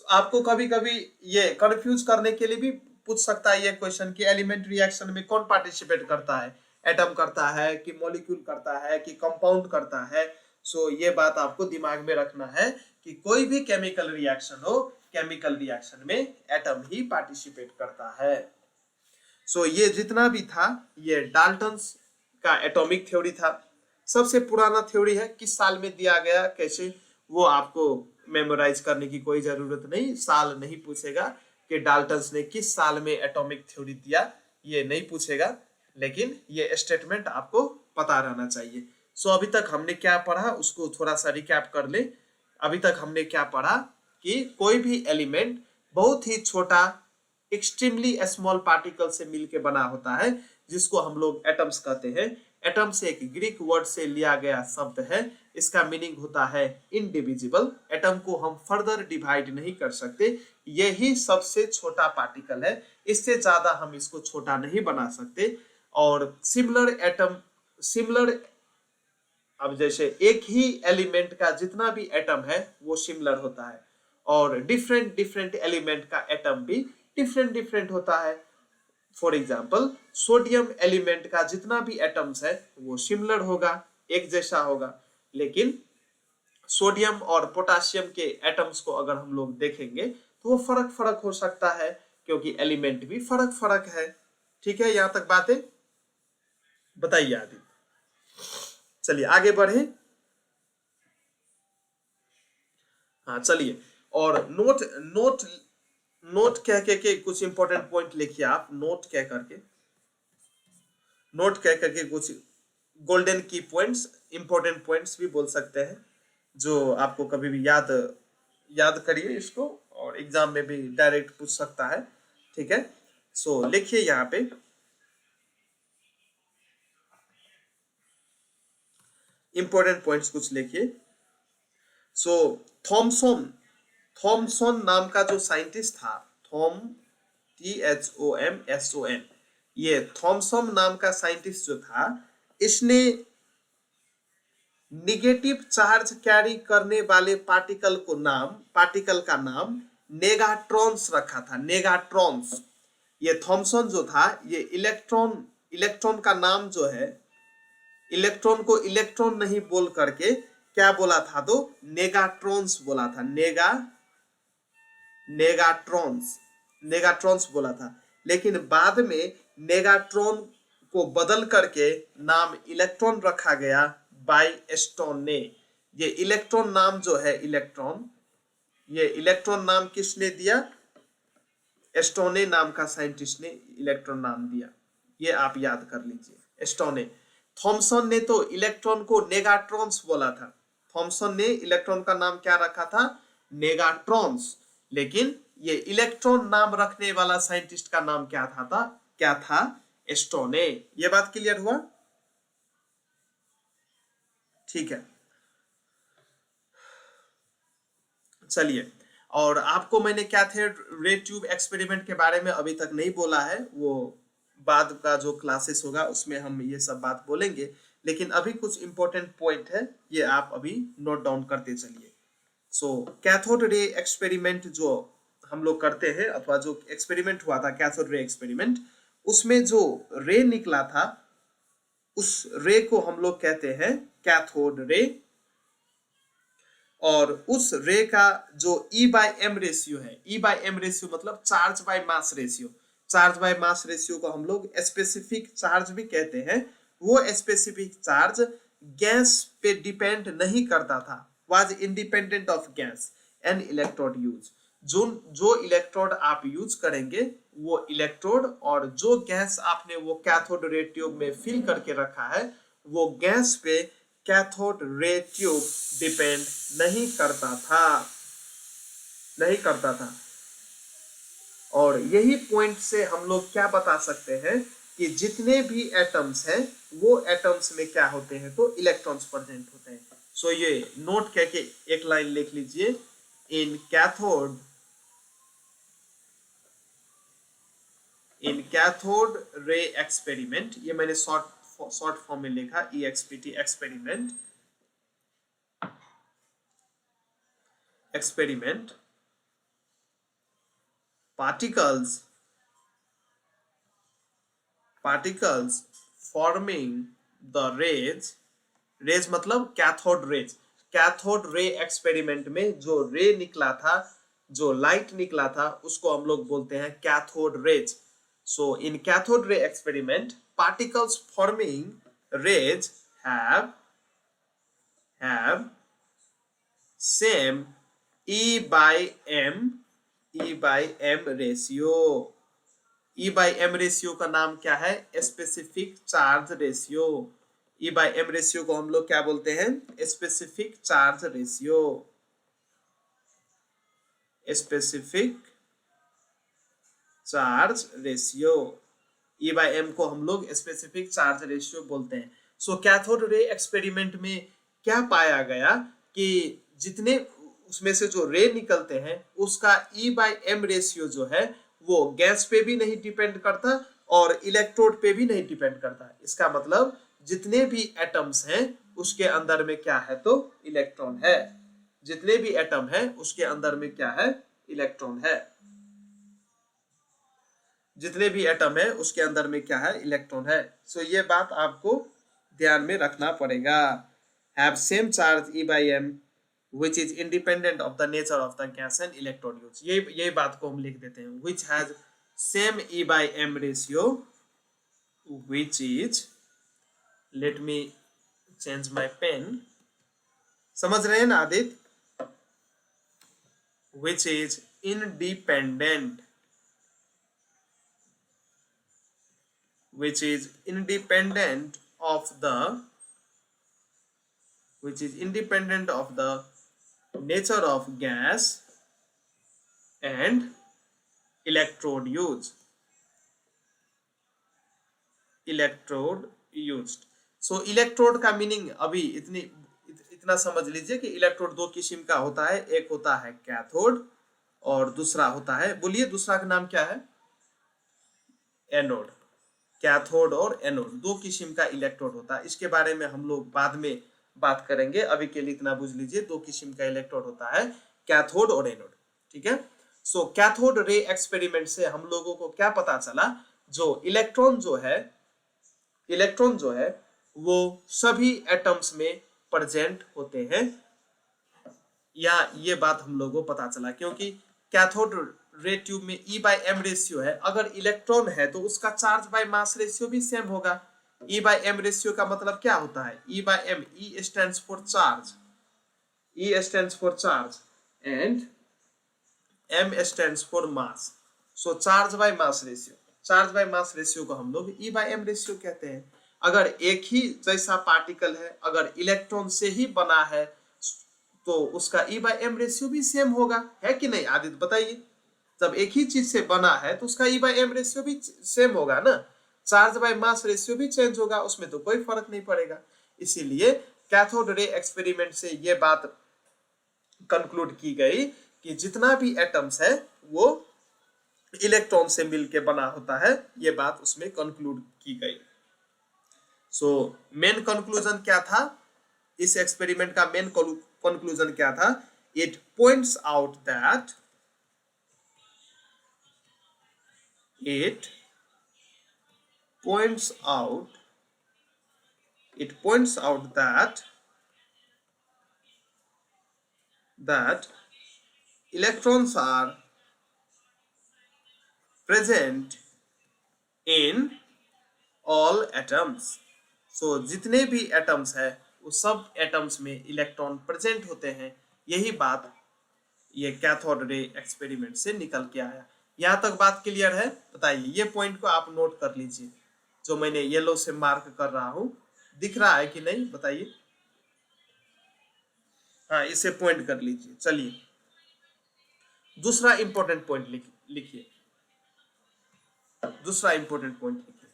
आपको कभी कभी ये कंफ्यूज करने के लिए भी पूछ सकता है ये क्वेश्चन कि एलिमेंट रिएक्शन में कौन पार्टिसिपेट करता है, एटम करता है कि मॉलिक्यूल करता है कि कंपाउंड करता है। सो ये बात आपको दिमाग में रखना है कि कोई भी केमिकल रिएक्शन हो, केमिकल रिएक्शन में एटम ही पार्टिसिपेट करता है। सो ये जितना भी था ये डाल्टन्स का एटॉमिक थ्योरी था। सबसे पुराना थ्योरी है, किस साल में दिया गया कैसे, वो आपको मेमोराइज करने की कोई जरूरत नहीं, साल नहीं पूछेगा कि डाल्टन्स ने किस साल में एटॉमिक थ्योरी दिया, ये नहीं पूछेगा, लेकिन ये स्टेटमेंट आपको पता रहना चाहिए। सो अभी तक हमने क्या पढ़ा उसको थोड़ा सा रिकैप कर ले। अभी तक हमने क्या पढ़ा कि कोई भी एलिमेंट बहुत ही छोटा एक्सट्रीमली स्मॉल पार्टिकल से मिलके बना होता है, जिसको हम लोग एटम्स कहते हैं। एटम्स एक ग्रीक वर्ड से लिया गया शब्द है, इसका मीनिंग होता है इनडिविजिबल। एटम को हम फर्दर डिवाइड नहीं कर सकते, यही सबसे छोटा पार्टिकल है, इससे ज्यादा हम इसको छोटा नहीं बना सकते। और सिमिलर एटम, सिमिलर, अब जैसे एक ही एलिमेंट का जितना भी एटम है वो सिमिलर होता है, और डिफरेंट डिफरेंट एलिमेंट का एटम भी डिफरेंट डिफरेंट होता है। फॉर एग्जाम्पल सोडियम एलिमेंट का जितना भी एटम्स है वो सिमिलर होगा, एक जैसा होगा, लेकिन सोडियम और पोटासियम के एटम्स को अगर हम लोग देखेंगे तो वो फर्क फर्क हो सकता है, क्योंकि एलिमेंट भी फर्क फर्क है। ठीक है, यहां तक बातें बताइए आदि। चलिए आगे बढ़े। हाँ चलिए, और नोट नोट नोट कह के कुछ इंपॉर्टेंट पॉइंट लिखिए आप, नोट कह करके, नोट कह करके कुछ गोल्डन की पॉइंट्स, इंपॉर्टेंट पॉइंट्स भी बोल सकते हैं, जो आपको कभी भी याद याद करिए इसको, और एग्जाम में भी डायरेक्ट पूछ सकता है। ठीक है, सो लिखिए यहाँ पे इंपॉर्टेंट पॉइंट्स कुछ लिखिए। सो थॉमसन, थॉमसन नाम का जो साइंटिस्ट था, THOMSON, ये थॉमसन नाम का साइंटिस्ट जो था, इसने निगेटिव चार्ज कैरी करने वाले पार्टिकल को नाम, पार्टिकल का नाम नेगाट्रॉन्स रखा था, नेगाट्रॉन्स। ये थॉमसन जो था ये इलेक्ट्रॉन, इलेक्ट्रॉन का नाम जो है, इलेक्ट्रॉन को इलेक्ट्रॉन नहीं बोल करके क्या बोला था, तो नेगाट्रॉन्स बोला था, नेगाट्रॉन्स, नेगाट्रॉन्स बोला था। लेकिन बाद में नेगाट्रॉन को बदल करके नाम इलेक्ट्रॉन रखा गया बाय स्टोन ने। ये इलेक्ट्रॉन नाम जो है, इलेक्ट्रॉन, ये इलेक्ट्रॉन नाम किसने दिया, स्टोने नाम का साइंटिस्ट ने इलेक्ट्रॉन नाम दिया, ये आप याद कर लीजिए, स्टोने। थॉमसन ने तो इलेक्ट्रॉन को नेगाट्रॉन्स बोला था, थॉमसन ने इलेक्ट्रॉन का नाम क्या रखा था, नेगाट्रॉन्स, लेकिन ये इलेक्ट्रॉन नाम रखने वाला साइंटिस्ट का नाम क्या था, क्या था, स्टोने। ये बात क्लियर हुआ? ठीक है, चलिए, और आपको मैंने क्या थे रे ट्यूब एक्सपेरिमेंट के बारे में अभी तक नहीं बोला है, वो बाद का जो क्लासेस होगा उसमें हम ये सब बात बोलेंगे, लेकिन अभी कुछ इंपॉर्टेंट पॉइंट है, ये आप अभी नोट डाउन करते चलिए। सो कैथोड रे एक्सपेरिमेंट जो हम लोग करते हैं, अथवा जो एक्सपेरिमेंट हुआ था कैथोड रे एक्सपेरिमेंट, उसमें जो रे निकला था उस रे को हम लोग कहते हैं कैथोड रे, और उस रे का जो E/m रेशियो है, E/m रेशियो मतलब charge by mass ratio, charge by mass ratio को हम लोग स्पेसिफिक चार्ज भी कहते हैं। वो स्पेसिफिक चार्ज गैस पे डिपेंड नहीं करता था, was independent of gas and electrode use. जो इलेक्ट्रोड आप यूज करेंगे वो इलेक्ट्रोड, और जो गैस आपने वो कैथोड रे ट्यूब में फिल करके रखा है वो गैस पे कैथोड रे ट्यूब डिपेंड नहीं करता था, नहीं करता था। और यही पॉइंट से हम लोग क्या बता सकते हैं कि जितने भी एटम्स हैं वो एटम्स में क्या होते हैं, तो इलेक्ट्रॉन्स प्रेजेंट होते हैं। सो ये नोट करके एक लाइन लिख लीजिए, in cathode, in cathode ray experiment, ये मैंने शॉर्ट फॉर्म में लिखा EXPT, experiment, experiment, particles particles forming the rays, rays मतलब cathode rays, cathode ray experiment में जो रे निकला था, जो लाइट निकला था, उसको हम लोग बोलते हैं cathode rays. So in cathode ray experiment particles forming rays have same E by M ratio. E by M ratio का नाम क्या है? Specific charge ratio. E by M ratio को हम लोग क्या बोलते हैं? Specific charge ratio. Specific charge ratio, E by M को हम लोग स्पेसिफिक चार्ज रेशियो बोलते हैं। सो कैथोड रे एक्सपेरिमेंट में क्या पाया गया कि जितने उसमें से जो रे निकलते हैं उसका E by M रेशियो जो है वो गैस पे भी नहीं डिपेंड करता और इलेक्ट्रोड पे भी नहीं डिपेंड करता। इसका मतलब जितने भी एटम्स हैं उसके अंदर में क्या है? तो इलेक्ट्रॉन है। जितने भी एटम है उसके अंदर में क्या है? इलेक्ट्रॉन है। जितने भी एटम है उसके अंदर में क्या है? इलेक्ट्रॉन है। सो ये बात आपको ध्यान में रखना पड़ेगा। Have same charge E by M which is independent of the nature of the gas and electron use। ये बात को हम लिख देते हैं, which has same E by M ratio, which is, let me change my pen, समझ रहे हैं ना Aditya? which is independent, which is independent of the, which is independent of the nature of gas and electrode use, electrode used। So electrode का meaning अभी इतना समझ लीजिए कि इलेक्ट्रोड दो किस्म का होता है, एक होता है कैथोड और दूसरा होता है, बोलिए दूसरा का नाम क्या है? एनोड। कैथोड और एनोड दो किस्म का इलेक्ट्रोड होता है। इसके बारे में हम लोग बाद में बात करेंगे, अभी के लिए इतना बुझ लीजिए, दो किस्म का इलेक्ट्रोड होता है, कैथोड और एनोड। ठीक है। सो कैथोड रे एक्सपेरिमेंट से हम लोगों को क्या पता चला? जो इलेक्ट्रॉन जो है वो सभी एटम्स में प्रेजेंट होते हैं, या ये बात हम लोगों को पता चला क्योंकि कैथोड रे ट्यूब में E by M रेशियो है। अगर इलेक्ट्रॉन है तो उसका चार्ज बाय मास रेशियो भी सेम होगा। E by M रेशियो का मतलब क्या होता है? E by M, E stands for charge, E stands for charge and M stands for mass। so charge by mass ratio, charge by mass ratio को हम लोग E by M रेशियो कहते हैं। अगर एक ही जैसा पार्टिकल है, अगर इलेक्ट्रॉन से ही बना है तो उसका E by M रेशियो भी सेम होगा, है कि नहीं आदित्य? बताइए। जब एक ही चीज से बना है तो उसका E by M रेशियो भी सेम होगा ना। चार्ज बाय मास रेशियो भी चेंज होगा, उसमें तो कोई फर्क नहीं पड़ेगा। इसीलिए कैथोड रे एक्सपेरिमेंट से ये बात कंक्लूड की गई कि जितना भी एटम्स है वो इलेक्ट्रॉन से मिलके बना होता है, ये बात उसमें कंक्लूड की गई। सो मेन कंक्लूजन क्या था? इस एक्सपेरिमेंट का मेन कंक्लूजन क्या था? It points out that it points out that electrons are present in all atoms। so जितने भी एटम्स है वो सब एटम्स में इलेक्ट्रॉन प्रेजेंट होते हैं। यही बात ये कैथोड रे एक्सपेरिमेंट से निकल के आया। यहाँ तक बात क्लियर है? बताइए। ये पॉइंट को आप नोट कर लीजिए, जो मैंने येलो से मार्क कर रहा हूं, दिख रहा है कि नहीं? बताइए। हाँ, इसे पॉइंट कर लीजिए। चलिए दूसरा इंपॉर्टेंट पॉइंट लिखिए। दूसरा इंपॉर्टेंट पॉइंट लिखिए।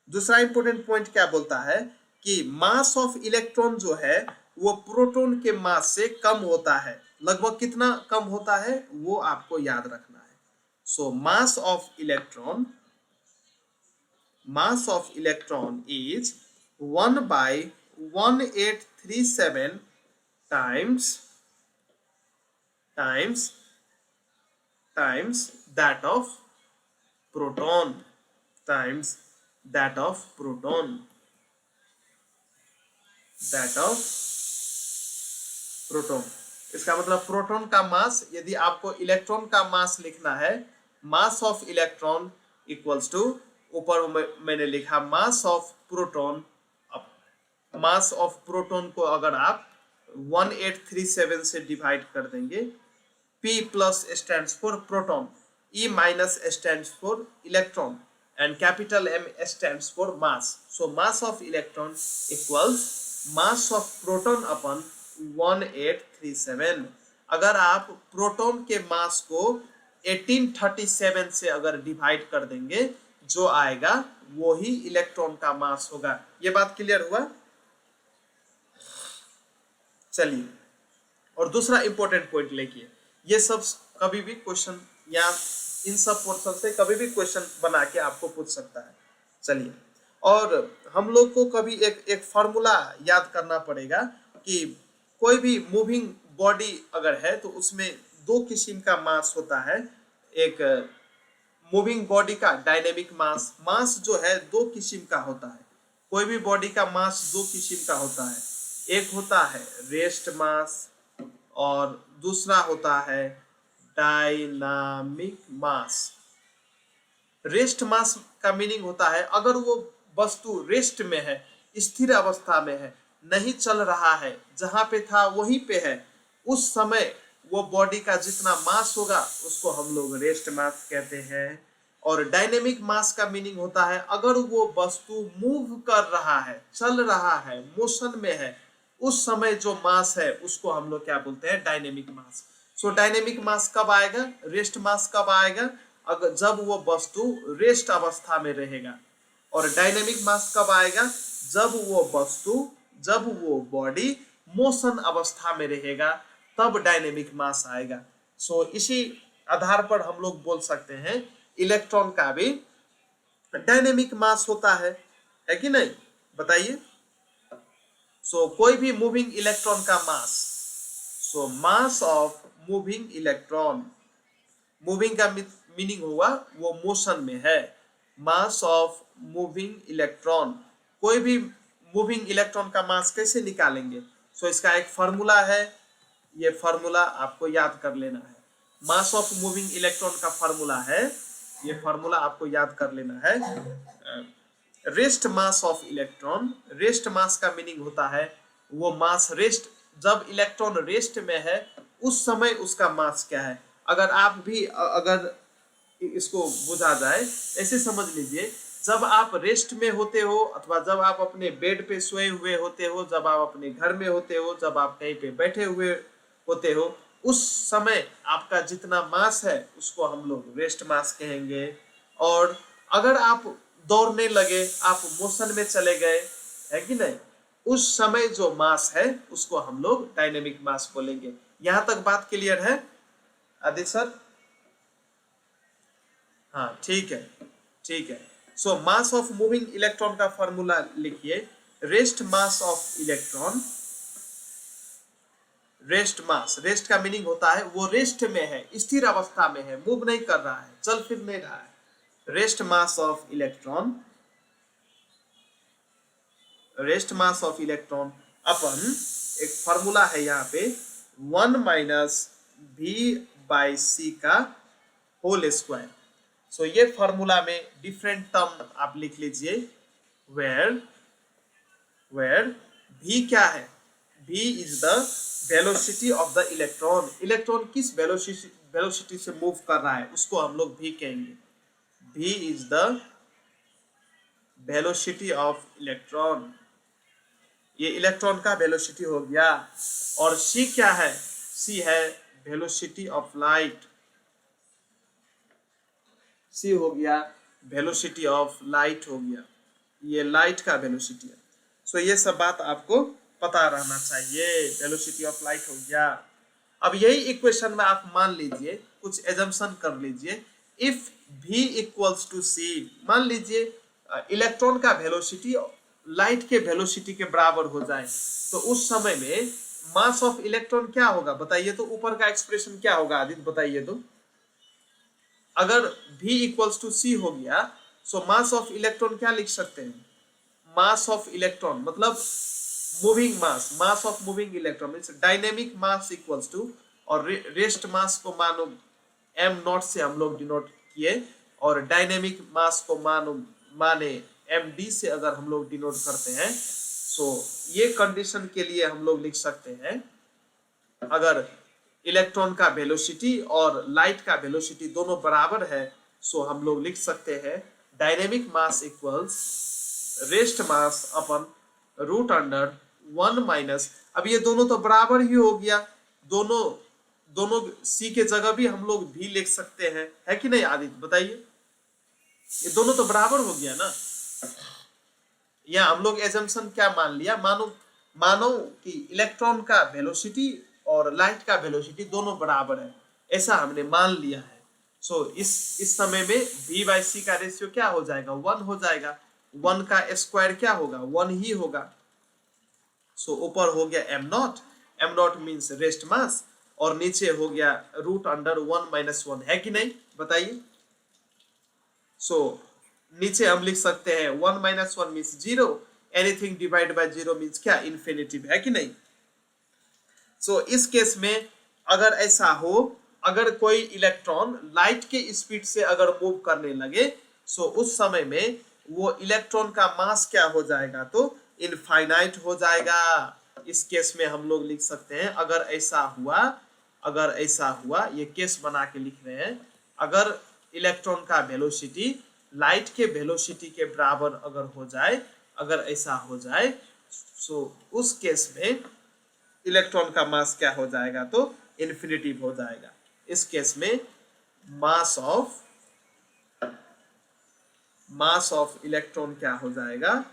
दूसरा इंपॉर्टेंट पॉइंट क्या बोलता है कि मास ऑफ इलेक्ट्रॉन जो है वो प्रोटॉन के मास से कम होता है। लगभग कितना कम होता है वो आपको याद रखना है। So mass of electron is 1/1837 times that of proton times that of proton, that of proton. इसका मतलब प्रोटॉन का मास, यदि आपको इलेक्ट्रॉन का मास लिखना है, mass of electron equals to, ऊपर मैंने लिखा mass of proton. Mass of proton को अगर आप 1837 से डिवाइड कर देंगे, P plus stands for proton, E minus stands for electron, and capital M stands for mass. So mass of electron equals mass of proton upon 1837। अगर आप proton के मास को 1837 से अगर डिवाइड कर देंगे, जो आएगा वो ही इलेक्ट्रॉन का मास होगा। ये बात क्लियर हुआ? चलिए, और दूसरा इंपॉर्टेंट पॉइंट लेके, ये सब कभी भी क्वेश्चन या इन सब पोर्शन से कभी भी क्वेश्चन बना के आपको पूछ सकता है। चलिए, और हम लोग को कभी एक फॉर्मूला याद करना पड़ेगा कि कोई भी मूविंग बॉडी अगर है तो उसमें दो किस्म का मास होता है। एक मूविंग बॉडी का डायनेमिक मास, मास जो है दो किस्म का होता है। कोई भी बॉडी का मास दो किस्म का होता है, एक होता है रेस्ट मास और दूसरा होता है डायनामिक मास। रेस्ट मास का मीनिंग होता है अगर वो वस्तु रेस्ट में है, स्थिर अवस्था में है, नहीं चल रहा है, जहां पे था वहीं पे है, उस समय वो बॉडी का जितना मास होगा उसको हम लोग रेस्ट मास कहते हैं। और डायनेमिक मास का मीनिंग होता है अगर वो वस्तु मूव कर रहा है, चल रहा है, मोशन में है, उस समय जो मास है उसको हम लोग क्या बोलते हैं? डायनेमिक मास। सो डायनेमिक मास कब आएगा? रेस्ट मास कब आएगा? अगर जब वो वस्तु रेस्ट अवस्था में रहेगा। और डायनेमिक मास कब आएगा? जब वो वस्तु, जब वो बॉडी मोशन अवस्था में रहेगा, तब डायनेमिक मास आएगा। सो इसी आधार पर हम लोग बोल सकते हैं इलेक्ट्रॉन का भी डायनेमिक मास होता है कि नहीं? बताइए। सो कोई भी मूविंग इलेक्ट्रॉन का mass, so mass of moving electron, moving का मीनिंग हुआ वो मोशन में है। मास ऑफ मूविंग इलेक्ट्रॉन, कोई भी मूविंग इलेक्ट्रॉन का मास कैसे निकालेंगे? सो इसका एक फॉर्मूला है, ये फॉर्मूला आपको याद कर लेना है। मास ऑफ मूविंग इलेक्ट्रॉन का फॉर्मूला है, ये फॉर्मूला आपको याद कर लेना है। Rest mass of electron, rest मास का मीनिंग होता है वो मास रेस्ट, जब इलेक्ट्रॉन रेस्ट में है उस समय उसका मास क्या है। अगर आप भी अगर इसको बुझा जाए ऐसे समझ लीजिए, जब आप रेस्ट में होते हो अथवा जब आप अपने बेड पे सोए हुए होते हो, जब आप अपने घर में होते हो, जब आप कहीं पे बैठे हुए होते हो, उस समय आपका जितना मास है उसको हम लोग रेस्ट मास कहेंगे। और अगर आप दौड़ने लगे, आप मोशन में चले गए, है कि नहीं, उस समय जो मास है उसको हम लोग डायनेमिक मास बोलेंगे। यहां तक बात क्लियर है आदित्य सर? हाँ, ठीक है, ठीक है। So mass of moving electron का फॉर्मूला लिखिए, rest mass of electron. Rest mass, rest का मीनिंग होता है वो रेस्ट में है, स्थिर अवस्था में है, मूव नहीं कर रहा है, चल फिर नहीं रहा है। Rest mass of electron, rest mass of electron अपन एक फॉर्मूला है यहाँ पे 1 माइनस v/c का होल स्क्वायर। सो ये फॉर्मूला में डिफरेंट टर्म आप लिख लीजिए, वेयर v क्या है? v is the velocity of the electron. Electron किस वेलोसिटी से मूव कर रहा है उसको हम लोग v कहेंगे। v is the velocity of electron, ये इलेक्ट्रॉन का वेलोसिटी हो गया। और c क्या है? c है वेलोसिटी ऑफ लाइट, c हो गया वेलोसिटी ऑफ लाइट हो गया, ये लाइट का वेलोसिटी है। सो ये सब बात आपको पता रहना चाहिए, वेलोसिटी ऑफ लाइट हो गया। अब यही इक्वेशन में आप मान लीजिए, कुछ एजम्पशन कर लीजिए, if v equals to c, मान लीजिए इलेक्ट्रॉन का वेलोसिटी लाइट के वेलोसिटी के बराबर हो जाए, तो उस समय में मास ऑफ इलेक्ट्रॉन क्या होगा? बताइए तो, ऊपर का एक्सप्रेशन क्या होगा आदित्य? बताइए तो। अगर v इक्वल्स टू c हो गया सो मास ऑफ इलेक्ट्रॉन क्या लिख सकते हैं, मास ऑफ इलेक्ट्रॉन मतलब moving mass, mass of moving electron means dynamic mass equals to, और रेस्ट मास को मानो m नॉट से हम लोग डिनोट किए, और डायनेमिक मास को माने md से अगर हम लोग डिनोट करते हैं, सो ये कंडीशन के लिए हम लोग लिख सकते हैं, अगर इलेक्ट्रॉन का वेलोसिटी और लाइट का वेलोसिटी दोनों बराबर है, सो हम लोग लिख सकते हैं dynamic mass equals rest mass अपन रूट अंडर 1 माइनस, अब ये दोनों तो बराबर ही हो गया, दोनों दोनों सी के जगह भी हम लोग भी लिख सकते हैं, है कि नहीं आदित्य बताइए, ये दोनों तो बराबर हो गया ना। या हम लोग एजम्पशन क्या मान लिया, मानो कि इलेक्ट्रॉन का वेलोसिटी और लाइट का वेलोसिटी दोनों बराबर है, ऐसा हमने मान लिया है। सो इस समय में v बाई सी का रेशियो क्या हो जाएगा, 1 हो जाएगा, 1 का स्क्वायर क्या होगा, 1 ही होगा। सो ऊपर हो गया m not means rest mass, और नीचे हो गया रूट अंडर 1 माइनस 1, है कि नहीं बताइए। सो नीचे हम लिख सकते हैं 1 minus 1 means 0, anything divide by 0 means क्या, इन्फिनिटिव, है कि नहीं। सो इस केस में अगर ऐसा हो, अगर कोई इलेक्ट्रॉन लाइट के स्पीड से अगर मूव करने लगे, सो उस समय में वो इलेक्ट्रॉन का मास क्या हो जाएगा, तो इनफाइनाइट हो जाएगा। इस केस में हम लोग लिख सकते हैं, अगर ऐसा हुआ, ये केस बना के लिख रहे हैं, अगर इलेक्ट्रॉन का वेलोसिटी लाइट के वेलोसिटी के बराबर अगर हो जाए, अगर ऐसा हो जाए, सो उस केस में इलेक्ट्रॉन का मास क्या हो जाएगा, तो इन्फिनिटिव हो जाएगा। इस केस में मास ऑफ इलेक्ट्रॉन क्या हो जाएगा,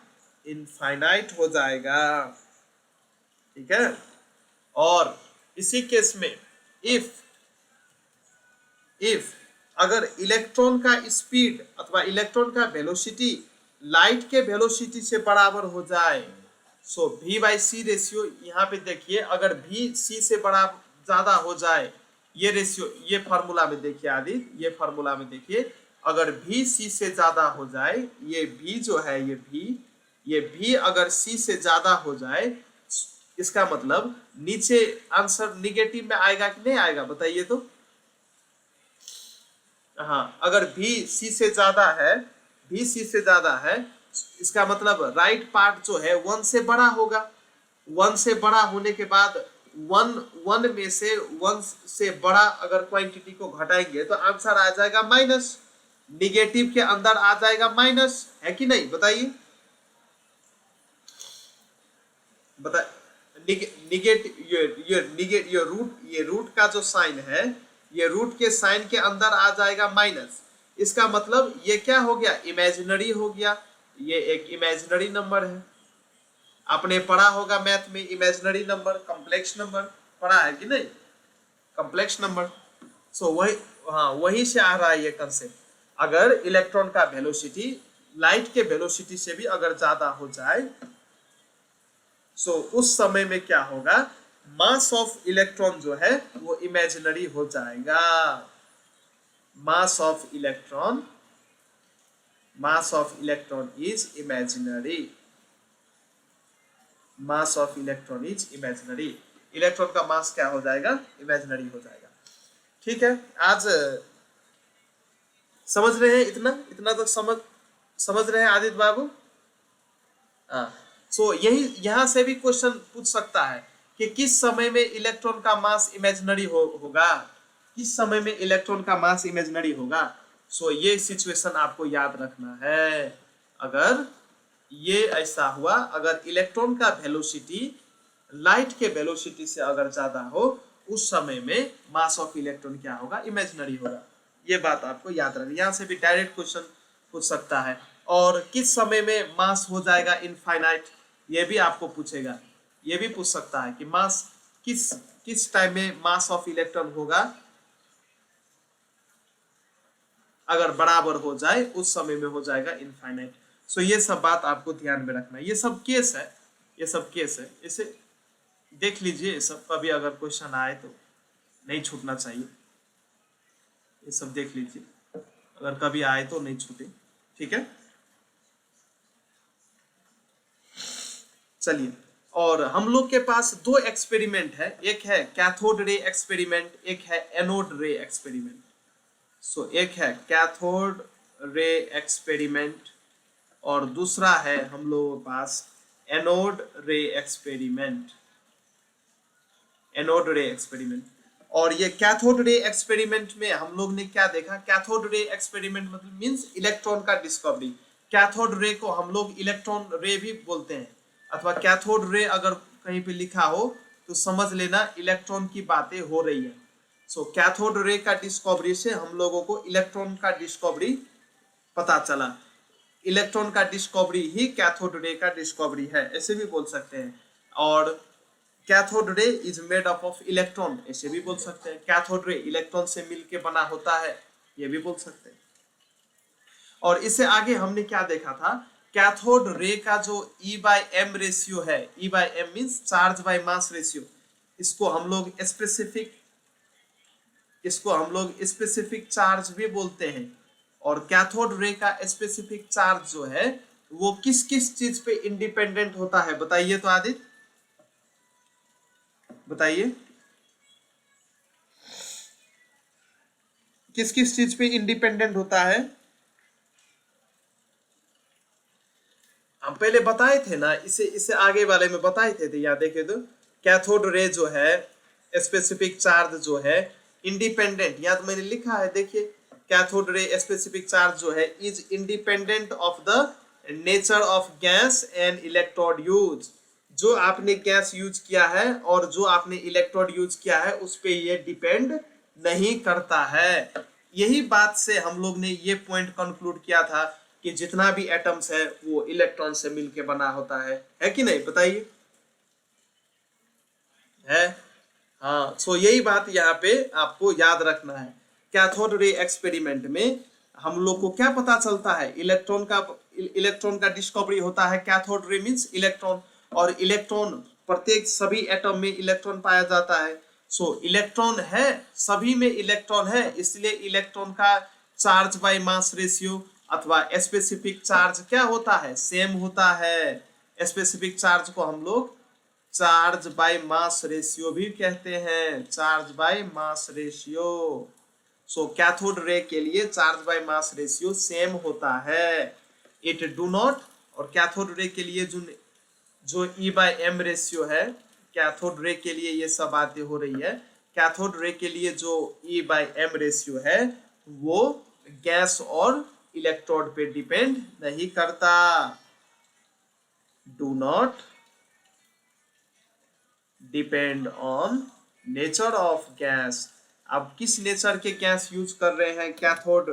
इनफाइनाइट हो जाएगा, ठीक है। और इसी केस में इफ अगर इलेक्ट्रॉन का स्पीड अथवा इलेक्ट्रॉन का वेलोसिटी लाइट के वेलोसिटी से बराबर हो जाए, सो v बाई सी रेशियो, यहाँ पे देखिए अगर v c से बड़ा ज्यादा हो जाए, ये रेशियो, ये फार्मूला में देखिए आदित्य, ये फार्मूला में देखिए, अगर v c से ज्यादा हो जाए, ये v जो है, ये v अगर c से ज्यादा हो जाए, इसका मतलब नीचे आंसर निगेटिव में आएगा कि नहीं आएगा बताइए तो। हाँ, अगर v c से ज्यादा है, इसका मतलब राइट पार्ट जो है 1 से बड़ा होगा, 1 से बड़ा होने के बाद 1 में से 1 से बड़ा अगर क्वांटिटी को घटाएंगे तो आंसर आ जाएगा माइनस, निगेटिव के अंदर आ जाएगा माइनस, है कि नहीं बताइए। ये रूट का जो साइन है, ये रूट के साइन के अंदर आ जाएगा माइनस, इसका मतलब ये क्या हो गया, इमेजिनरी हो गया, ये एक इमेजिनरी नंबर है। आपने पढ़ा होगा मैथ में इमेजिनरी नंबर, कॉम्प्लेक्स नंबर पढ़ा है कि नहीं, कॉम्प्लेक्स नंबर। सो वही से आ रहा है ये कंसेप्ट, अगर इलेक्ट्रॉन का वेलोसिटी लाइट के वेलोसिटी से भी अगर ज्यादा हो जाए, सो उस समय में क्या होगा, मास ऑफ इलेक्ट्रॉन जो है वो इमेजिनरी हो जाएगा। मास of electron is imaginary, mass of electron is imaginary, electron का मास क्या हो जाएगा, इमेजिनरी हो जाएगा। ठीक है, आज समझ रहे हैं, इतना तो समझ रहे हैं आदित्य बाबू। हाँ, सो यहाँ से भी क्वेश्चन पूछ सकता है कि किस समय में इलेक्ट्रॉन का मास इमेजिनरी होगा, किस समय में इलेक्ट्रॉन का मास इमेजिनरी होगा। सो ये सिचुएशन आपको याद रखना है, अगर ये ऐसा हुआ, अगर इलेक्ट्रॉन का वेलोसिटी लाइट के वेलोसिटी से अगर ज्यादा हो, उस समय में मास ऑफ इलेक्ट्रॉन क्या होगा, इमेजिनरी होगा। ये बात आपको याद रखना, यहाँ से भी डायरेक्ट क्वेश्चन पूछ सकता है। और किस समय में मास हो जाएगा इनफाइनाइट, ये भी आपको पूछेगा, ये भी पूछ सकता है कि मास किस टाइम में मास ऑफ इलेक्ट्रॉन होगा, अगर बराबर हो जाए उस समय में हो जाएगा इनफाइनाइट। सो ये सब बात आपको ध्यान में रखना है, ये सब केस है, इसे देख लीजिए, ये सब कभी अगर क्वेश्चन आए तो नहीं छूटना चाहिए, ये सब देख लीजिए, अगर कभी आए तो नहीं छूटे। ठीक है, चलिए। और हम लोग के पास दो एक्सपेरिमेंट है, एक है कैथोड रे एक्सपेरिमेंट, एक है एनोड रे एक्सपेरिमेंट। सो एक है कैथोड रे एक्सपेरिमेंट और दूसरा है हम लोगों के पास anode ray experiment. Anode ray experiment. और ये कैथोड रे एक्सपेरिमेंट में हम लोग ने क्या देखा, कैथोड रे एक्सपेरिमेंट मतलब मींस इलेक्ट्रॉन का डिस्कवरी। कैथोड रे को हम लोग इलेक्ट्रॉन रे भी बोलते हैं, अथवा कैथोड रे अगर कहीं पे लिखा हो तो समझ लेना इलेक्ट्रॉन की बातें हो रही है। सो कैथोड रे का डिस्कवरी से हम लोगों को इलेक्ट्रॉन का डिस्कवरी पता चला। इलेक्ट्रॉन का डिस्कवरी ही कैथोड रे का डिस्कवरी है, ऐसे भी बोल सकते हैं। और cathode ray is made up of electron, ऐसे भी बोल सकते हैं। कैथोड रे इलेक्ट्रॉन से मिलके बना होता है, ये भी बोल सकते हैं। और इससे आगे हमने क्या देखा था, कैथोड रे का जो E/m रेशियो है, E/m means charge by mass ratio, इसको हम लोग स्पेसिफिक चार्ज भी बोलते हैं। और कैथोड रे का स्पेसिफिक चार्ज जो है वो किस किस चीज पे इंडिपेंडेंट होता है, बताइए तो आदित्य, बताइए किस किस चीज पे इंडिपेंडेंट होता है। हम पहले बताए थे ना, इसे आगे वाले में बताए थे, तो यहाँ देखे तो कैथोड रे जो है स्पेसिफिक चार्ज जो है इंडिपेंडेंट, यहाँ तो मैंने लिखा है, देखिए कैथोड रे स्पेसिफिक चार्ज जो है is independent of the nature of gas and electrode use. जो आपने गैस यूज किया है और जो आपने इलेक्ट्रोड यूज किया है उस पे ये डिपेंड नहीं करता है। यही बात से हम लोग ने ये पॉइंट कंक्लूड किया था कि जितना भी एटम्स है वो इलेक्ट्रॉन से मिलके बना होता है कि नहीं, बताइए, है। हाँ, सो यही बात यहाँ पे आपको याद रखना है। कैथोड रे एक्सपेरिमेंट में हम लोग को क्या पता चलता है, इलेक्ट्रॉन का डिस्कवरी होता है। कैथोड रे मींस इलेक्ट्रॉन, और इलेक्ट्रॉन प्रत्येक सभी एटम में इलेक्ट्रॉन पाया जाता है। सो इलेक्ट्रॉन है, सभी में इलेक्ट्रॉन है, इसलिए इलेक्ट्रॉन का चार्ज बाय मास रेशियो अथवा स्पेसिफिक चार्ज क्या होता है, सेम होता है। स्पेसिफिक चार्ज को हम लोग चार्ज बाय मास रेशियो भी कहते हैं, charge by mass ratio. So cathode ray के लिए charge by mass ratio same होता है, इट डू नॉट। और कैथोड रे के लिए जो E/m रेशियो है, कैथोड रे के लिए ये सब बातें हो रही है। कैथोड रे के लिए जो E/m रेशियो है वो गैस और इलेक्ट्रोड पे डिपेंड नहीं करता। Do not depend on nature of gas. अब किस नेचर के गैस यूज कर रहे हैं कैथोड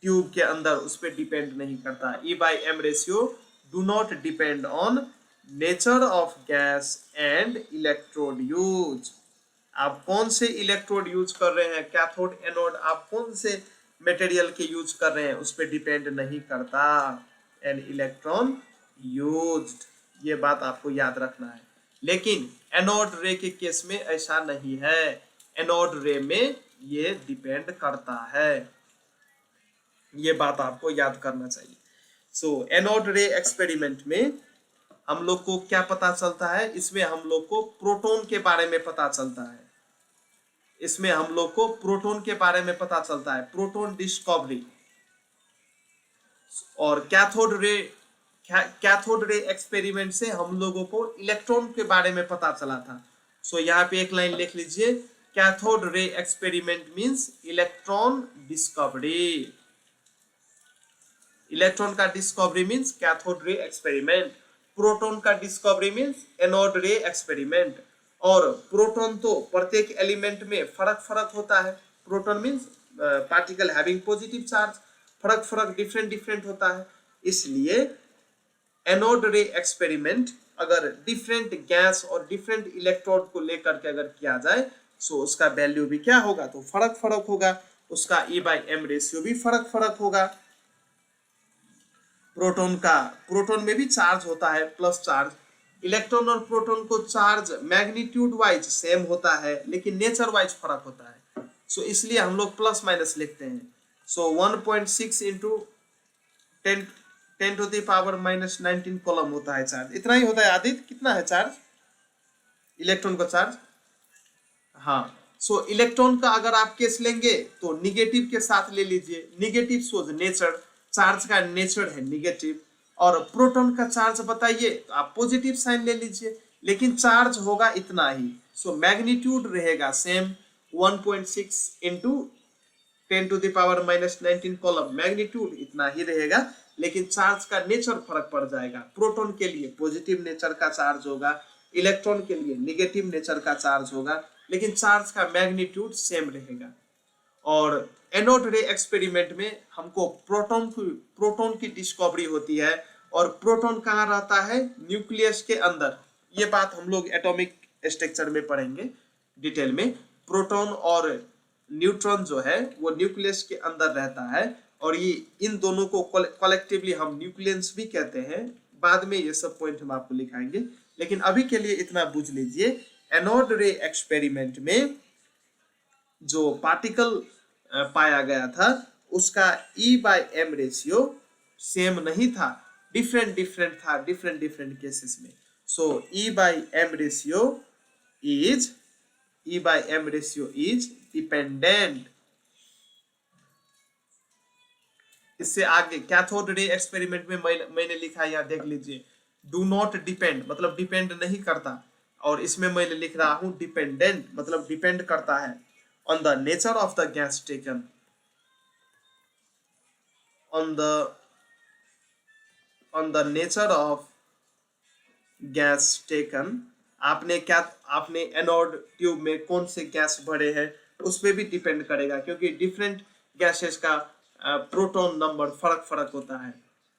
ट्यूब के अंदर, उस पर डिपेंड नहीं करता। E/m ratio do not depend on nature of gas and electrode use. आप कौन से इलेक्ट्रोड यूज कर रहे हैं, कैथोड एनोड, आप कौन से मटेरियल के यूज कर रहे हैं उस पर डिपेंड नहीं करता। एन इलेक्ट्रॉन यूज्ड, ये बात आपको याद रखना है। लेकिन एनोड रे के केस में ऐसा नहीं है, एनोड रे में ये डिपेंड करता है, ये बात आपको याद करना चाहिए। सो एनोड रे एक्सपेरिमेंट में हम लोग को क्या पता चलता है, इसमें हम लोग को प्रोटॉन के बारे में पता चलता है। इसमें हम लोग को प्रोटॉन के बारे में पता चलता है, प्रोटॉन डिस्कवरी। और कैथोड रे एक्सपेरिमेंट से हम लोगों को इलेक्ट्रॉन के बारे में पता चला था। सो यहाँ पे एक लाइन लिख लीजिए, cathode ray experiment means electron discovery. Electron का discovery means cathode ray experiment, proton का discovery means anode ray experiment. और प्रोटॉन तो प्रत्येक एलिमेंट में फर्क फर्क होता है। Proton means particle having positive charge, फर्क फर्क डिफरेंट होता है। इसलिए एनोड रे एक्सपेरिमेंट अगर डिफरेंट गैस और डिफरेंट इलेक्ट्रोड को लेकर के अगर किया जाए सो उसका वैल्यू भी क्या होगा, तो फर्क होगा, उसका E/m रेशियो भी फर्क होगा। प्रोटॉन में भी चार्ज होता है प्लस चार्ज, इलेक्ट्रॉन और प्रोटॉन को चार्ज मैग्नीट्यूड वाइज सेम होता है लेकिन नेचर वाइज फर्क होता है। सो इसलिए हम लोग प्लस माइनस लिखते हैं। So 1.6 into 10 to the power -19 coulomb होता है चार्ज। इतना ही होता है आदित्य, कितना है चार्ज, इलेक्ट्रॉन का चार्ज? हाँ, सो इलेक्ट्रॉन का अगर आप केस लेंगे तो निगेटिव के साथ ले लीजिए, निगेटिव सोज नेचर, चार्ज का नेचर है निगेटिव। और प्रोटॉन का चार्ज बताइए तो आप पॉजिटिव साइन ले लीजिए, लेकिन चार्ज होगा इतना ही। सो मैग्नीट्यूड रहेगा same 1.6 into 10 to the power -19 coulomb, magnitude इतना ही रहेगा, लेकिन चार्ज का नेचर फर्क पड़ जाएगा। प्रोटॉन के लिए पॉजिटिव नेचर का चार्ज होगा, इलेक्ट्रॉन के लिए नेगेटिव नेचर का चार्ज होगा, लेकिन चार्ज का मैग्नीट्यूड सेम रहेगा। और एनोड रे एक्सपेरिमेंट में हमको प्रोटॉन की डिस्कवरी होती है, और प्रोटॉन कहाँ रहता है, न्यूक्लियस के अंदर। ये बात हम लोग एटॉमिक स्ट्रक्चर में पढ़ेंगे डिटेल में। प्रोटॉन और न्यूट्रॉन जो है वो न्यूक्लियस के अंदर रहता है, और ये इन दोनों को कलेक्टिवली हम न्यूक्लियस भी कहते हैं। बाद में ये सब पॉइंट हम आपको लिखाएंगे, लेकिन अभी के लिए इतना बुझ लीजिए। एनोड रे एक्सपेरिमेंट में जो पार्टिकल पाया गया था उसका E/m रेशियो सेम नहीं था, डिफरेंट था डिफरेंट केसेस में। सो E/m रेशियो इज डिपेंडेंट। इससे आगे कैथोड रे एक्सपेरिमेंट में मैंने लिखा है, यहाँ देख लीजिए, डू नॉट डिपेंड मतलब डिपेंड नहीं करता, और इसमें मैंने लिख रहा हूं डिपेंडेंट मतलब डिपेंड करता है on the nature of the gas taken, on the nature of gas taken. आपने एनोड ट्यूब में कौन से गैस भरे हैं उस पर भी डिपेंड करेगा, क्योंकि डिफरेंट गैसेस का प्रोटॉन नंबर फर्क होता है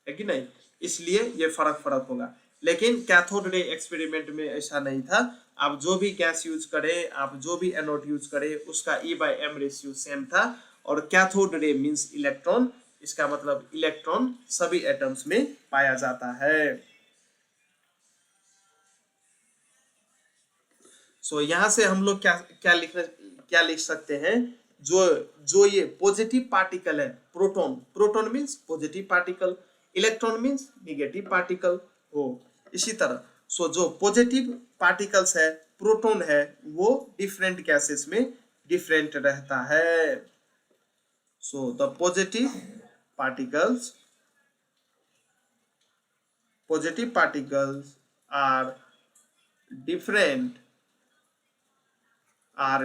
कि नहीं, इसलिए ये फर्क होगा। लेकिन कैथोड रे एक्सपेरिमेंट में ऐसा नहीं था। आप जो भी गैस यूज करें, आप जो भी एनोड यूज करें, उसका E/m रेशियो सेम था। और कैथोड रे मींस इलेक्ट्रॉन, इसका मतलब इलेक्ट्रॉन सभी एटम्स में पाया जाता है। सो यहाँ से हम लोग क्या लिख सकते हैं, जो ये पॉजिटिव पार्टिकल है, proton means positive particle, electron means negative particle हो। इसी तरह सो जो पॉजिटिव पार्टिकल्स है, प्रोटॉन है, वो डिफरेंट गैसेस में डिफरेंट रहता है। So the positive particles are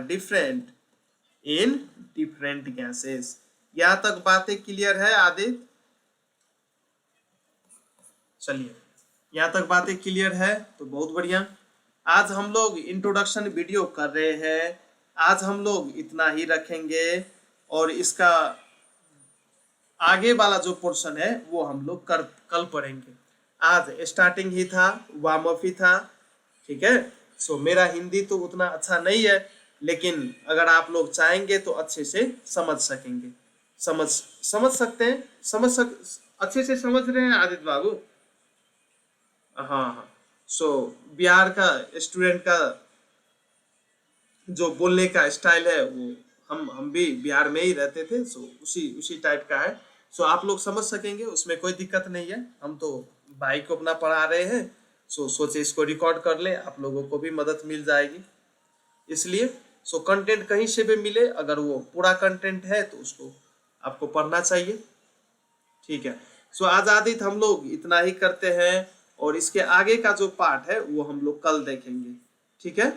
different in different gases। यहाँ तक बातें क्लियर है आदित्य? चलिए, यहाँ तक बातें क्लियर है तो बहुत बढ़िया। आज हम लोग इंट्रोडक्शन वीडियो कर रहे हैं, आज हम लोग इतना ही रखेंगे, और इसका आगे वाला जो पोर्शन है वो हम लोग कल पढ़ेंगे। आज स्टार्टिंग ही था, वार्म अप ही था, ठीक है। सो मेरा हिंदी तो उतना अच्छा नहीं है, लेकिन अगर आप लोग चाहेंगे तो अच्छे से समझ सकेंगे, समझ सकते हैं, अच्छे से समझ रहे हैं आदित्य बाबू? हाँ। सो बिहार का स्टूडेंट का जो बोलने का स्टाइल है वो हम भी बिहार में ही रहते थे, सो उसी टाइप का है। सो आप लोग समझ सकेंगे, उसमें कोई दिक्कत नहीं है। हम तो भाई को अपना पढ़ा रहे हैं, सो सोचे इसको रिकॉर्ड कर ले, आप लोगों को भी मदद मिल जाएगी। इसलिए सो कंटेंट कहीं से भी मिले, अगर वो पूरा कंटेंट है तो उसको आपको पढ़ना चाहिए, ठीक है। सो आज आदित्य हम लोग इतना ही करते हैं, और इसके आगे का जो पार्ट है वो हम लोग कल देखेंगे, ठीक है।